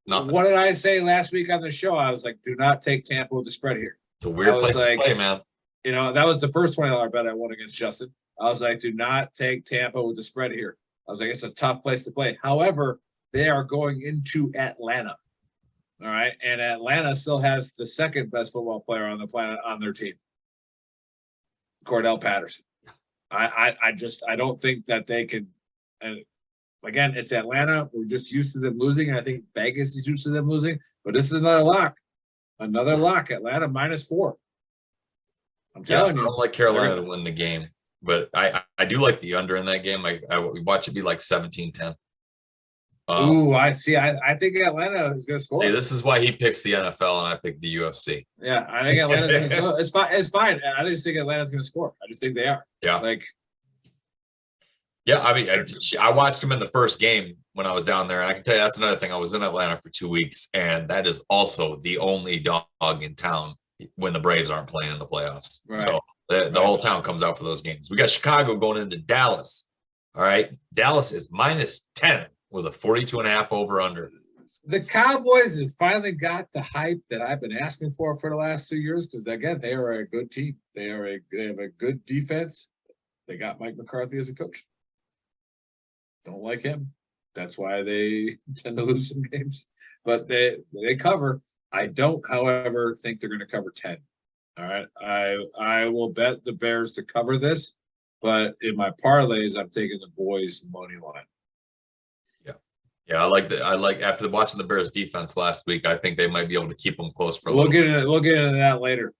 Speaker 10: Nothing.
Speaker 9: What did I say last week on the show? I was like, do not take Tampa with the spread here.
Speaker 10: It's a weird place to play, man.
Speaker 9: You know, that was the first $20 bet I won against Justin. I was like, do not take Tampa with the spread here. I was like, it's a tough place to play. However, they are going into Atlanta. All right. And Atlanta still has the second best football player on the planet on their team, Cordell Patterson. I don't think that they can. And again, it's Atlanta. We're just used to them losing. And I think Vegas is used to them losing. But this is another lock. Another lock. Atlanta -4. I'm telling you.
Speaker 10: I don't like Carolina to win the game. But I do like the under in that game. I watch it be like 17-10.
Speaker 9: Ooh, I see. I think Atlanta is going to score.
Speaker 10: Hey, this is why he picks the NFL and I pick the UFC.
Speaker 9: Yeah, I think Atlanta's going to score. It's fine. It's fine. I just think Atlanta's going to score. I just think they are.
Speaker 10: Yeah. Yeah, I mean, I watched him in the first game when I was down there. And I can tell you that's another thing. I was in Atlanta for 2 weeks, and that is also the only dog in town when the Braves aren't playing in the playoffs.
Speaker 9: Right.
Speaker 10: So the whole town comes out for those games. We got Chicago going into Dallas. All right. Dallas is -10 with a 42.5 over under.
Speaker 9: The Cowboys have finally got the hype that I've been asking for the last 2 years because, again, they are a good team. They have a good defense. They got Mike McCarthy as a coach. Don't like him. That's why they tend to lose some games. But they cover. I don't, however, think they're going to cover 10. All right. I will bet the Bears to cover this, but in my parlays, I'm taking the boys' money line.
Speaker 10: Yeah, I like after watching the Bears defense last week, I think they might be able to keep them close for a
Speaker 9: We'll
Speaker 10: little bit.
Speaker 9: We'll get into that later.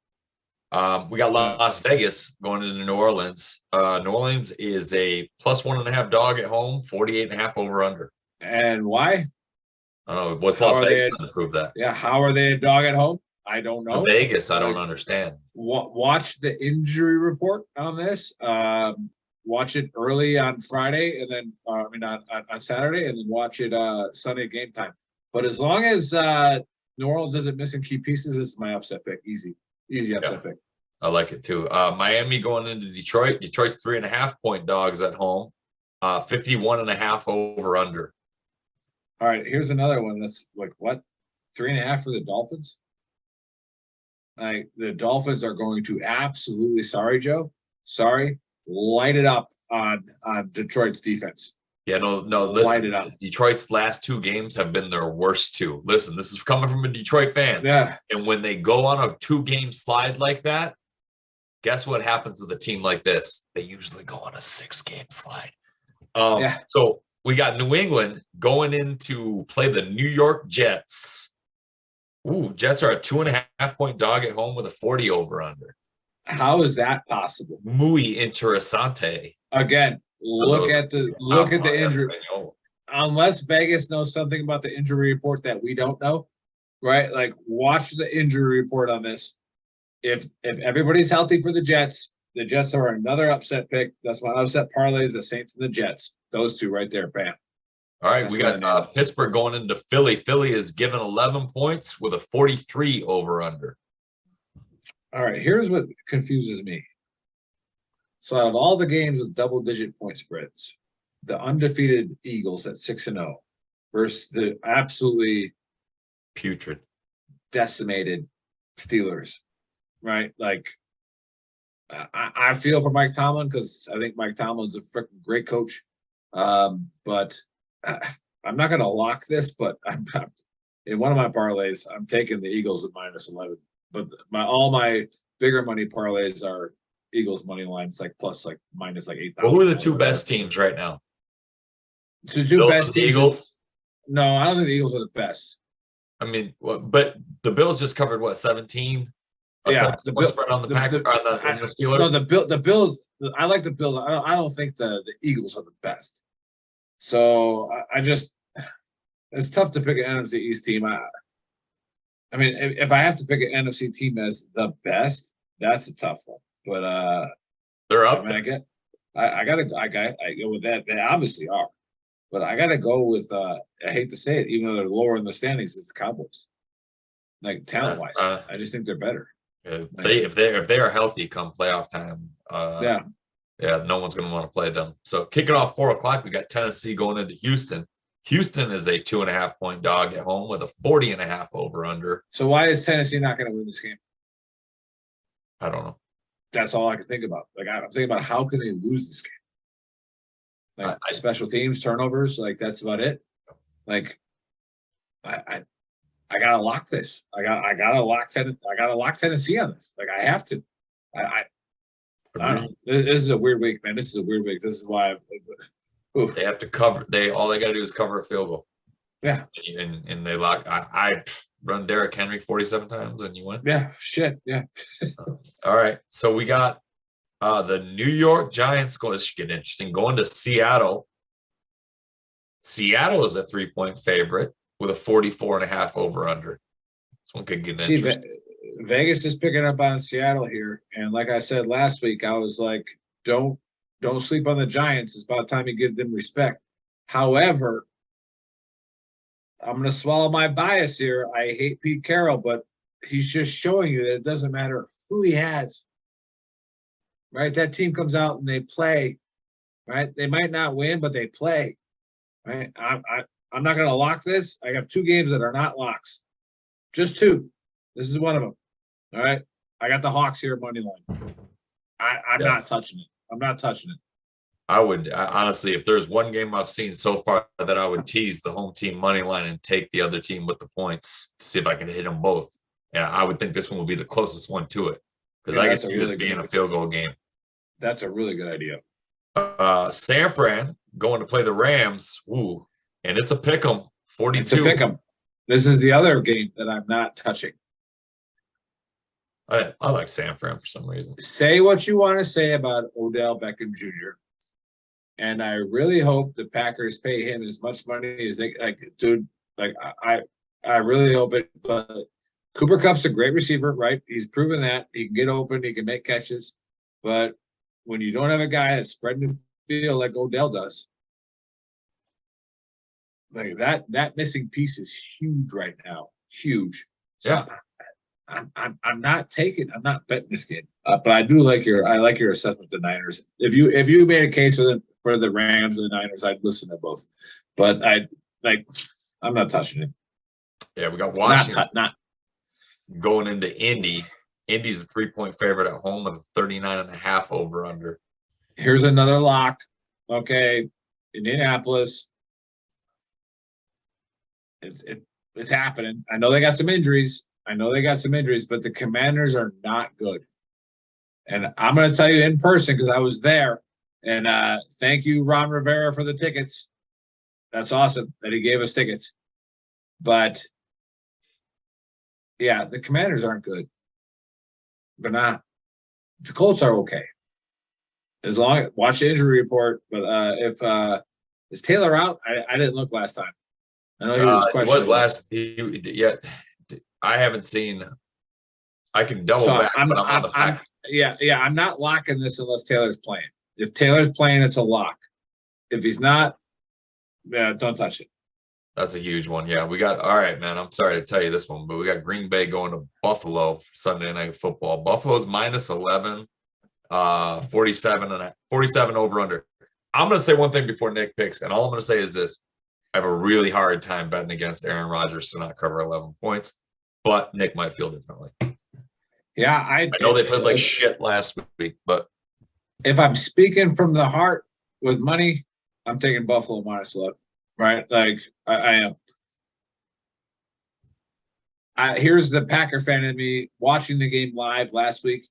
Speaker 10: We got Las Vegas going into New Orleans. New Orleans is a +1.5 dog at home, 48.5 over under.
Speaker 9: And why?
Speaker 10: Oh, what's Las Vegas going to prove that?
Speaker 9: Yeah, how are they a dog at home? I don't know.
Speaker 10: Vegas, I don't understand.
Speaker 9: Watch the injury report on this. Watch it early on Friday, and then on Saturday, and then watch it Sunday game time. But as long as New Orleans isn't missing key pieces, this is my upset pick. Easy upset pick.
Speaker 10: I like it too. Miami going into Detroit. Detroit's 3.5-point dogs at home, 51.5 over under.
Speaker 9: All right, here's another one that's like what, 3.5 for the Dolphins. Like the Dolphins are going to absolutely, sorry, Joe, light it up on Detroit's defense.
Speaker 10: Yeah, no, listen, light it up. Detroit's last 2 games have been their worst 2. Listen, this is coming from a Detroit fan.
Speaker 9: Yeah. And
Speaker 10: when they go on a 2-game slide like that, guess what happens with a team like this? They usually go on a 6-game slide. So we got New England going in to play the New York Jets. Ooh, Jets are a 2.5-point dog at home with a 40 over under.
Speaker 9: How is that possible?
Speaker 10: Muy interesante.
Speaker 9: Again, look at the injury. Unless Vegas knows something about the injury report that we don't know, right? Like, watch the injury report on this. If everybody's healthy for the Jets are another upset pick. That's my upset parlay is the Saints and the Jets. Those two right there, bam.
Speaker 10: All right, we got Pittsburgh going into Philly. Philly is given 11 points with a 43 over under.
Speaker 9: All right, here's what confuses me. So out of all the games with double-digit point spreads, the undefeated Eagles at 6-0 versus the absolutely
Speaker 10: putrid,
Speaker 9: decimated Steelers, right? Like, I feel for Mike Tomlin because I think Mike Tomlin's a freaking great coach. But I'm not going to lock this, but in one of my parlays, I'm taking the Eagles at -11. But all my bigger money parlays are Eagles money line. It's like plus like minus like 8,000.
Speaker 10: Well, who are the 2 best teams right now?
Speaker 9: The 2 best teams.
Speaker 10: Eagles?
Speaker 9: No, I don't think the Eagles are the best.
Speaker 10: I mean, but the Bills just covered what, 17?
Speaker 9: Yeah,
Speaker 10: the spread on the Steelers.
Speaker 9: No, the Bills. I like the Bills. I don't think the Eagles are the best. So I just, it's tough to pick an NFC East team. I mean, if I have to pick an NFC team as the best, that's a tough one. But
Speaker 10: they're up.
Speaker 9: I mean, I gotta go with that. They obviously are, but I gotta go with. I hate to say it, even though they're lower in the standings, it's the Cowboys. Like talent wise, I just think they're better.
Speaker 10: If they are healthy come playoff time, no one's going to want to play them. So kicking off 4:00, we got Tennessee going into Houston. Houston is a 2.5-point dog at home with a 40.5 over under.
Speaker 9: So why is Tennessee not going to win this game?
Speaker 10: I don't know.
Speaker 9: That's all I can think about. Like, I'm thinking about how can they lose this game? Like special teams, turnovers, like that's about it. Like, I gotta lock this. I gotta lock Tennessee on this. Like, I have to. I don't know. This is a weird week, man. This is a weird week. This is why
Speaker 10: they have to cover. All they got to do is cover a field goal.
Speaker 9: Yeah,
Speaker 10: and they lock. I run Derrick Henry 47 times and you win.
Speaker 9: Yeah, shit. Yeah.
Speaker 10: All right, so we got the New York Giants going. This should get interesting. Going to Seattle. Seattle is a 3-point favorite with a 44.5 over under. This one could get interesting.
Speaker 9: Vegas is picking up on Seattle here, and like I said last week, I was like, don't sleep on the Giants. It's about time you give them respect. However, I'm going to swallow my bias here. I hate Pete Carroll, but he's just showing you that it doesn't matter who he has. Right? That team comes out and they play. Right? They might not win, but they play. Right? I'm not going to lock this. I have 2 games that are not locks. Just 2. This is one of them. All right. I got the Hawks here money line. I'm not touching it. I'm not touching it.
Speaker 10: I would honestly, if there's one game I've seen so far that I would tease the home team money line and take the other team with the points to see if I can hit them both. And I would think this one will be the closest one to it because I can see this being a field goal game.
Speaker 9: That's a really good idea.
Speaker 10: San Fran going to play the Rams. Ooh, and it's a pick 'em. 42.
Speaker 9: It's a pick 'em. This is the other game that I'm not touching.
Speaker 10: I like San Fran for some reason.
Speaker 9: Say what you want to say about Odell Beckham Jr. And I really hope the Packers pay him as much money as they like, dude. Like I really hope it. But Cooper Kupp's a great receiver, right? He's proven that he can get open, he can make catches. But when you don't have a guy that's spreading the field like Odell does, like that missing piece is huge right now. Huge. So
Speaker 10: yeah.
Speaker 9: I'm not betting this game. But I like your assessment of the Niners. If you made a case for the Rams or the Niners, I'd listen to both. But I'm not touching it.
Speaker 10: Yeah, we got Washington going into Indy. Indy's a 3-point favorite at home with a 39.5 over under.
Speaker 9: Here's another lock. Okay. Indianapolis. It's happening. I know they got some injuries. But the Commanders are not good. And I'm going to tell you in person because I was there. And thank you, Ron Rivera, for the tickets. That's awesome that he gave us tickets. But, yeah, the Commanders aren't good. But not. The Colts are okay. Watch the injury report. But is Taylor out? I didn't look last time. I know he was questionable.
Speaker 10: I haven't seen. I can double back, but I'm on the pack.
Speaker 9: I'm not locking this unless Taylor's playing. If Taylor's playing, it's a lock. If he's not, don't touch it.
Speaker 10: That's a huge one. Yeah, we got. All right, man. I'm sorry to tell you this one, but we got Green Bay going to Buffalo for Sunday Night Football. Buffalo's -11, 47 over under. I'm going to say one thing before Nick picks, and all I'm going to say is this: I have a really hard time betting against Aaron Rodgers to not cover 11 points. But Nick might feel differently.
Speaker 9: Yeah,
Speaker 10: I know they played like shit last week, but
Speaker 9: if I'm speaking from the heart with money, I'm taking Buffalo -11. Right? Like I am. Here's the Packer fan in me watching the game live last week.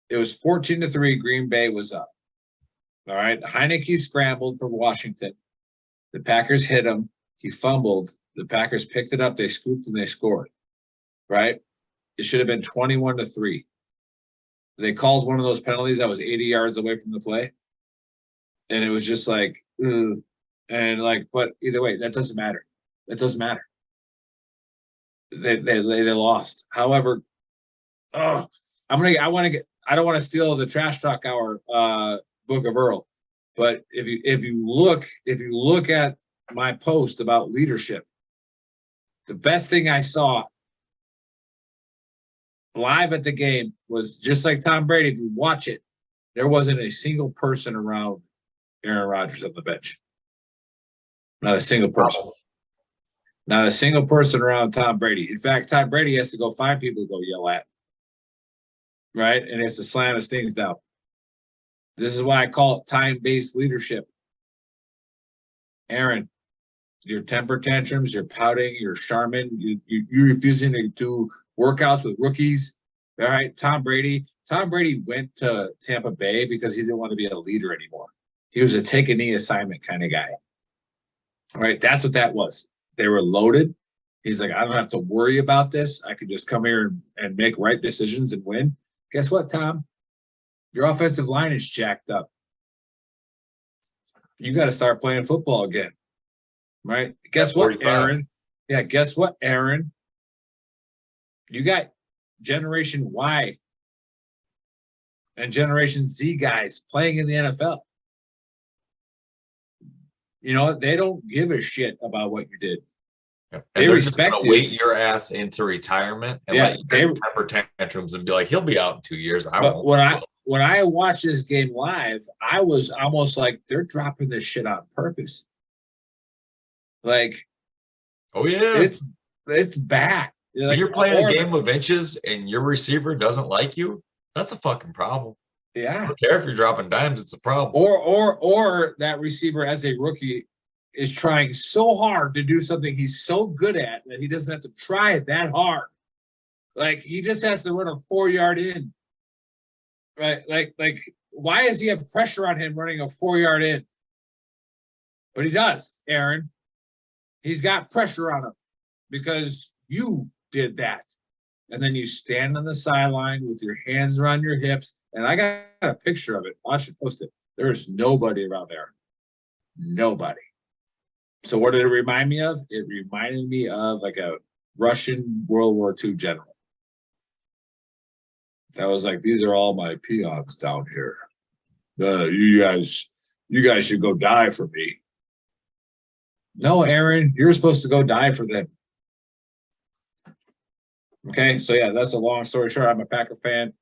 Speaker 9: It was 14-3. Green Bay was up. All right. Heineke scrambled for Washington. The Packers hit him. He fumbled. The Packers picked it up. They scooped and they scored. Right? It should have been 21-3. They called one of those penalties that was 80 yards away from the play. And it was just like, ugh. And but either way, that doesn't matter. It doesn't matter. They lost. However, I don't want to steal the Trash Talk Hour book of Earl. But if you look at my post about leadership, the best thing I saw live at the game was just like Tom Brady. If you watch it, there wasn't a single person around Aaron Rodgers on the bench. Not a single person. Not a single person around Tom Brady. In fact, Tom Brady has to go find people to go yell at. Right? And he has to slam his things down. This is why I call it time-based leadership. Aaron, your temper tantrums, your pouting, your Charmin, you refusing to do workouts with rookies. All right, Tom Brady went to Tampa Bay because he didn't want to be a leader anymore. He was a take a knee assignment kind of guy. All right, that's what that was. They were loaded. He's like, I don't have to worry about this. I can just come here and make right decisions and win. Guess what, Tom? Your offensive line is jacked up. You got to start playing football again. Right? Guess what, Aaron? Yeah, guess what, Aaron? You got Generation Y and Generation Z guys playing in the NFL. You know, they don't give a shit about what you did.
Speaker 10: And
Speaker 9: They
Speaker 10: they're just
Speaker 9: respect
Speaker 10: gonna
Speaker 9: you.
Speaker 10: wait your ass into retirement and let you have temper tantrums and be like, he'll be out in 2 years.
Speaker 9: But when I watched this game live, I was almost like they're dropping this shit on purpose. Like,
Speaker 10: oh yeah,
Speaker 9: it's bad.
Speaker 10: When you're playing a game of inches and your receiver doesn't like you, that's a fucking problem.
Speaker 9: Yeah.
Speaker 10: I don't care if you're dropping dimes, it's a problem.
Speaker 9: Or that receiver as a rookie is trying so hard to do something he's so good at that he doesn't have to try it that hard. Like he just has to run a 4-yard in. Right? Like why does he have pressure on him running a 4-yard in? But he does, Aaron. He's got pressure on him because you did that. And then you stand on the sideline with your hands around your hips. And I got a picture of it. I should post it. There's nobody around there. Nobody. So what did it remind me of? It reminded me of like a Russian World War II general. That was like, these are all my peons down here. You guys should go die for me. No, Aaron, you're supposed to go die for them. Okay, so yeah, that's a long story short. I'm a Packer fan.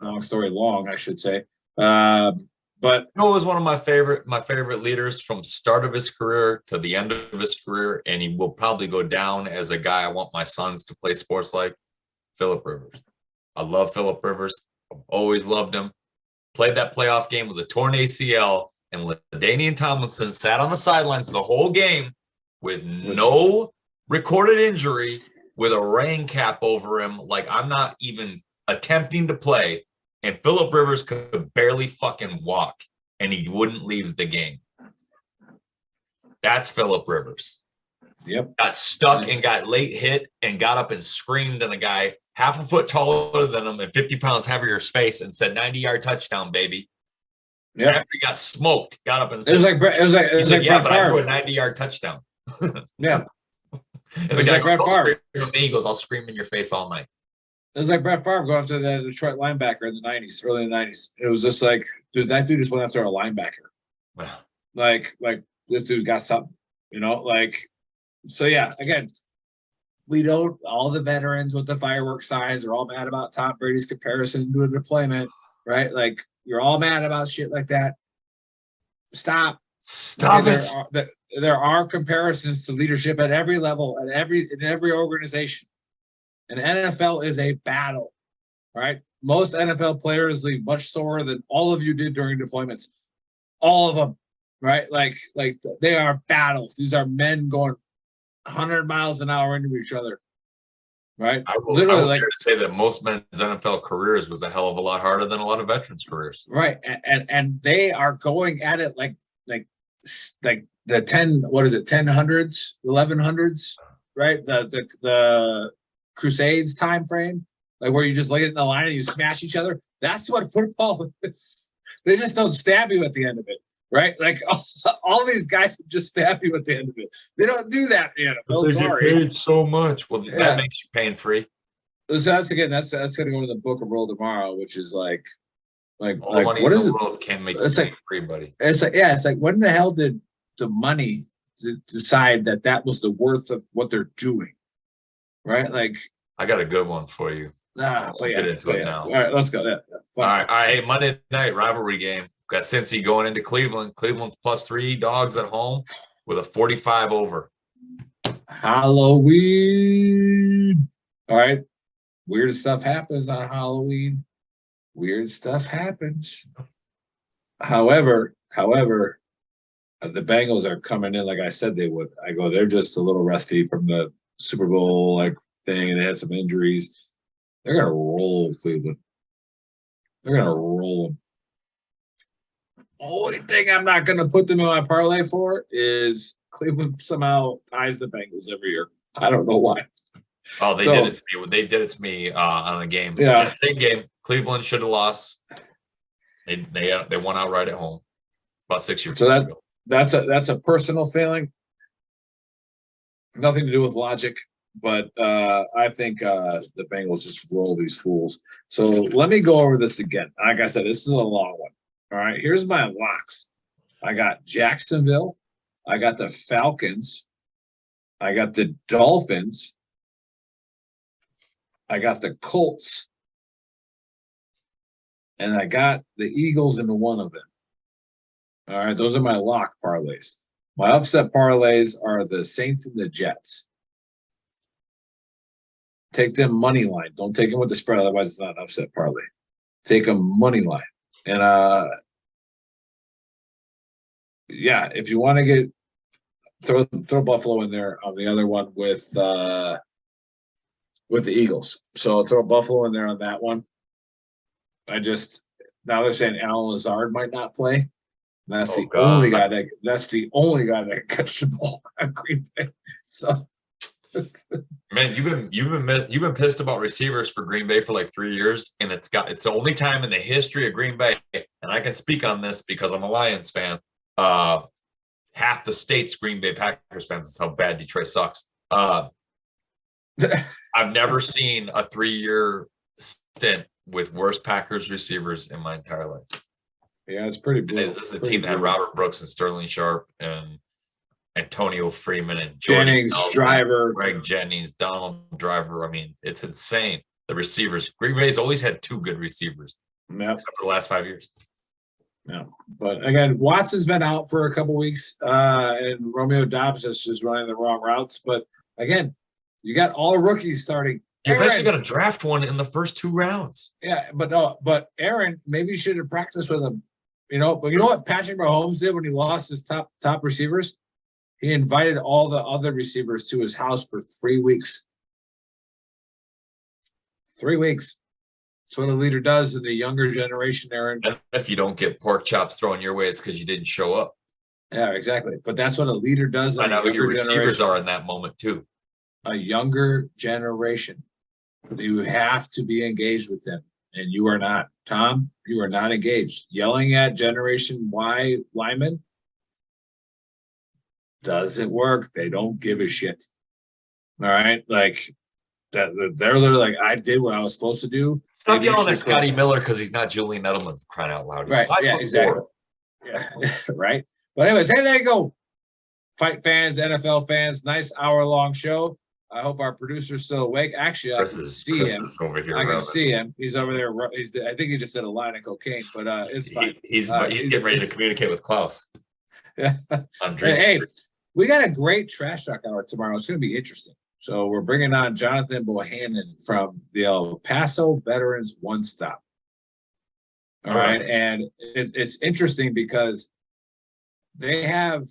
Speaker 9: Long story long, I should say. But
Speaker 10: Noah was one of my favorite leaders from start of his career to the end of his career, and he will probably go down as a guy I want my sons to play sports like. Phillip Rivers. I love Phillip Rivers. I've always loved him. Played that playoff game with a torn ACL, and LaDainian Tomlinson sat on the sidelines the whole game with no recorded injury, with a rain cap over him, like I'm not even attempting to play. And Phillip Rivers could barely fucking walk, and he wouldn't leave the game. That's Phillip Rivers.
Speaker 9: Yep.
Speaker 10: Got stuck and got late hit and got up and screamed in a guy half a foot taller than him and 50 pounds heavier face and said 90-yard touchdown, baby.
Speaker 9: Yeah.
Speaker 10: After he got smoked, got up and said,
Speaker 9: it was like
Speaker 10: yeah,
Speaker 9: Brett
Speaker 10: but I threw a
Speaker 9: Favre.
Speaker 10: 90-yard touchdown.
Speaker 9: Yeah.
Speaker 10: And the guy goes, "Don't scream at me." He goes, "I'll scream in your face all night."
Speaker 9: It was like Brett Favre going after the Detroit linebacker in the 90s, early in the 90s. It was just like, dude, that dude just went after a linebacker.
Speaker 10: Wow.
Speaker 9: Like this dude got something, so yeah, again, we don't, all the veterans with the fireworks signs are all mad about Tom Brady's comparison to a deployment, right? Like, you're all mad about shit like that. Stop it. There are comparisons to leadership at every level, in every organization. And NFL is a battle, right? Most NFL players leave much sorer than all of you did during deployments. All of them, right? Like they are battles. These are men going 100 miles an hour into each other, right?
Speaker 10: I would dare to say that most men's NFL careers was a hell of a lot harder than a lot of veterans' careers.
Speaker 9: Right, and they are going at it like the 1000s, 1100s, right? The Crusades time frame, like where you just get in the line and you smash each other. That's what football is. They just don't stab you at the end of it, right? Like all these guys would just stab you at the end of it. They don't do that in NFL.
Speaker 10: They get paid so much. Well,
Speaker 9: Yeah.
Speaker 10: that makes you pain free.
Speaker 9: So that's going to go into the book of Roll Tomorrow, which is like
Speaker 10: all the money
Speaker 9: what
Speaker 10: in
Speaker 9: is
Speaker 10: the
Speaker 9: it?
Speaker 10: world can make
Speaker 9: It's
Speaker 10: you
Speaker 9: like
Speaker 10: free, buddy.
Speaker 9: It's like when the hell did the money decide that was the worth of what they're doing, right? Like,
Speaker 10: I got a good one for you. Get into it now.
Speaker 9: All right, let's go. Yeah,
Speaker 10: all right. Hey, Monday night rivalry game. Got Cincy going into Cleveland. Cleveland's +3 dogs at home with a 45 over.
Speaker 9: Halloween. All right. Weird stuff happens on Halloween. Weird stuff happens. However, the Bengals are coming in like I said they would. I go, they're just a little rusty from the Super Bowl thing, and they had some injuries. They're gonna roll Cleveland. They're gonna roll them. Only thing I'm not gonna put them in my parlay for is Cleveland somehow ties the Bengals every year. I don't know why.
Speaker 10: Oh, they did it to me. They did it to me on a game.
Speaker 9: Yeah,
Speaker 10: same game. Cleveland should have lost. They won outright at home about 6 years ago.
Speaker 9: That's a personal feeling. Nothing to do with logic, but I think the Bengals just roll these fools. So let me go over this again. Like I said, this is a long one. All right, here's my locks. I got Jacksonville. I got the Falcons. I got the Dolphins. I got the Colts. And I got the Eagles into one of them. All right, those are my lock parlays. My upset parlays are the Saints and the Jets. Take them money line. Don't take them with the spread, otherwise it's not an upset parlay. Take them money line. And yeah, if you want to get throw Buffalo in there on the other one with the Eagles. So throw Buffalo in there on that one. Now they're saying Alan Lazard might not play. That's the only guy that catches the ball at Green Bay. So,
Speaker 10: man, you've been pissed about receivers for Green Bay for like 3 years, and it's the only time in the history of Green Bay, and I can speak on this because I'm a Lions fan. Half the state's Green Bay Packers fans. That's how bad Detroit sucks. I've never seen a 3-year stint with worse Packers receivers in my entire life.
Speaker 9: Yeah, it's pretty brutal.
Speaker 10: This is a team that had Robert Brooks and Sterling Sharp and Antonio Freeman and
Speaker 9: Jennings, Driver,
Speaker 10: Greg Jennings, Donald Driver. I mean, it's insane. The receivers. Green Bay's always had 2 good receivers.
Speaker 9: Yep.
Speaker 10: Except for the last 5 years.
Speaker 9: Yeah, but again, Watson's been out for a couple weeks, and Romeo Doubs is just running the wrong routes. But again, you got all rookies starting.
Speaker 10: You're basically going to draft one in the first 2 rounds.
Speaker 9: Yeah, but Aaron, maybe you should have practiced with him. But you know what Patrick Mahomes did when he lost his top receivers? He invited all the other receivers to his house for 3 weeks. 3 weeks. That's what a leader does in the younger generation, Aaron.
Speaker 10: And if you don't get pork chops thrown your way, it's because you didn't show up.
Speaker 9: Yeah, exactly. But that's what a leader does.
Speaker 10: I know who your receivers are in that moment, too.
Speaker 9: A younger generation. You have to be engaged with them, and you are not. Tom, you are not engaged. Yelling at Generation Y linemen doesn't work. They don't give a shit. All right? Like, they're literally like, I did what I was supposed to do.
Speaker 10: Stop yelling at Scotty Miller because he's not Julian Edelman, crying out loud. He's
Speaker 9: right. Yeah, exactly. Yeah, right. But anyways, hey, there you go. Fight fans, NFL fans, nice hour-long show. I hope our producer's still awake. Actually, I can see him. I can see him. He's over there. I think he just did a line of cocaine, but it's fine.
Speaker 10: He's getting ready to communicate with Klaus.
Speaker 9: Yeah. Hey, we got a great trash talk hour tomorrow. It's going to be interesting. So we're bringing on Jonathan Bohannon from the El Paso Veterans One Stop. All right. And it's interesting because they have,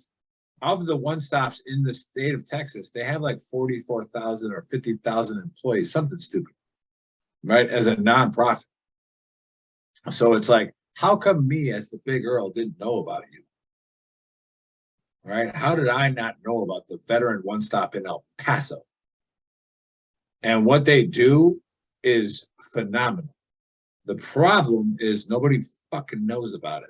Speaker 9: of the one stops in the state of Texas, they have like 44,000 or 50,000 employees, something stupid, right? As a nonprofit. So it's like, how come me as the Big Earl didn't know about you? Right? How did I not know about the Veteran One Stop in El Paso? And what they do is phenomenal. The problem is nobody fucking knows about it.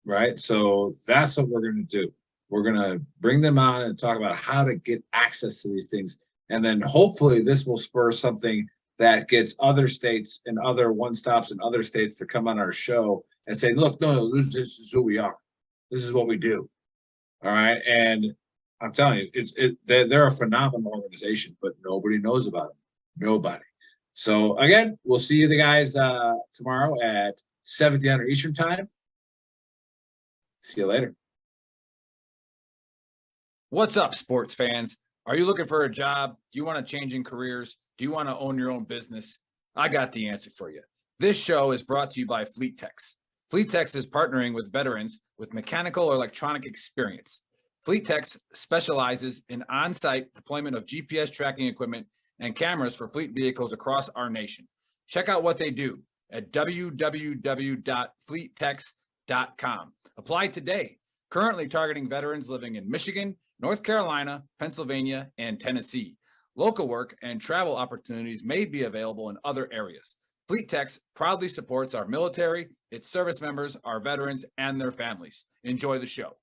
Speaker 9: Right? So that's what we're going to do. We're going to bring them on and talk about how to get access to these things. And then hopefully this will spur something that gets other states and other one stops in other states to come on our show and say, look, no, this is who we are. This is what we do. All right. And I'm telling you, they're a phenomenal organization, but nobody knows about them. Nobody. So again, we'll see you the guys tomorrow at 1700 Eastern time. See you later.
Speaker 1: What's up, sports fans? Are you looking for a job? Do you want to change in careers? Do you want to own your own business? I got the answer for you. This show is brought to you by FleetTex. FleetTex is partnering with veterans with mechanical or electronic experience. FleetTex specializes in on-site deployment of GPS tracking equipment and cameras for fleet vehicles across our nation. Check out what they do at www.fleettex.com. Apply today. Currently targeting veterans living in Michigan, North Carolina, Pennsylvania, and Tennessee. Local work and travel opportunities may be available in other areas. FleetTex proudly supports our military, its service members, our veterans, and their families. Enjoy the show.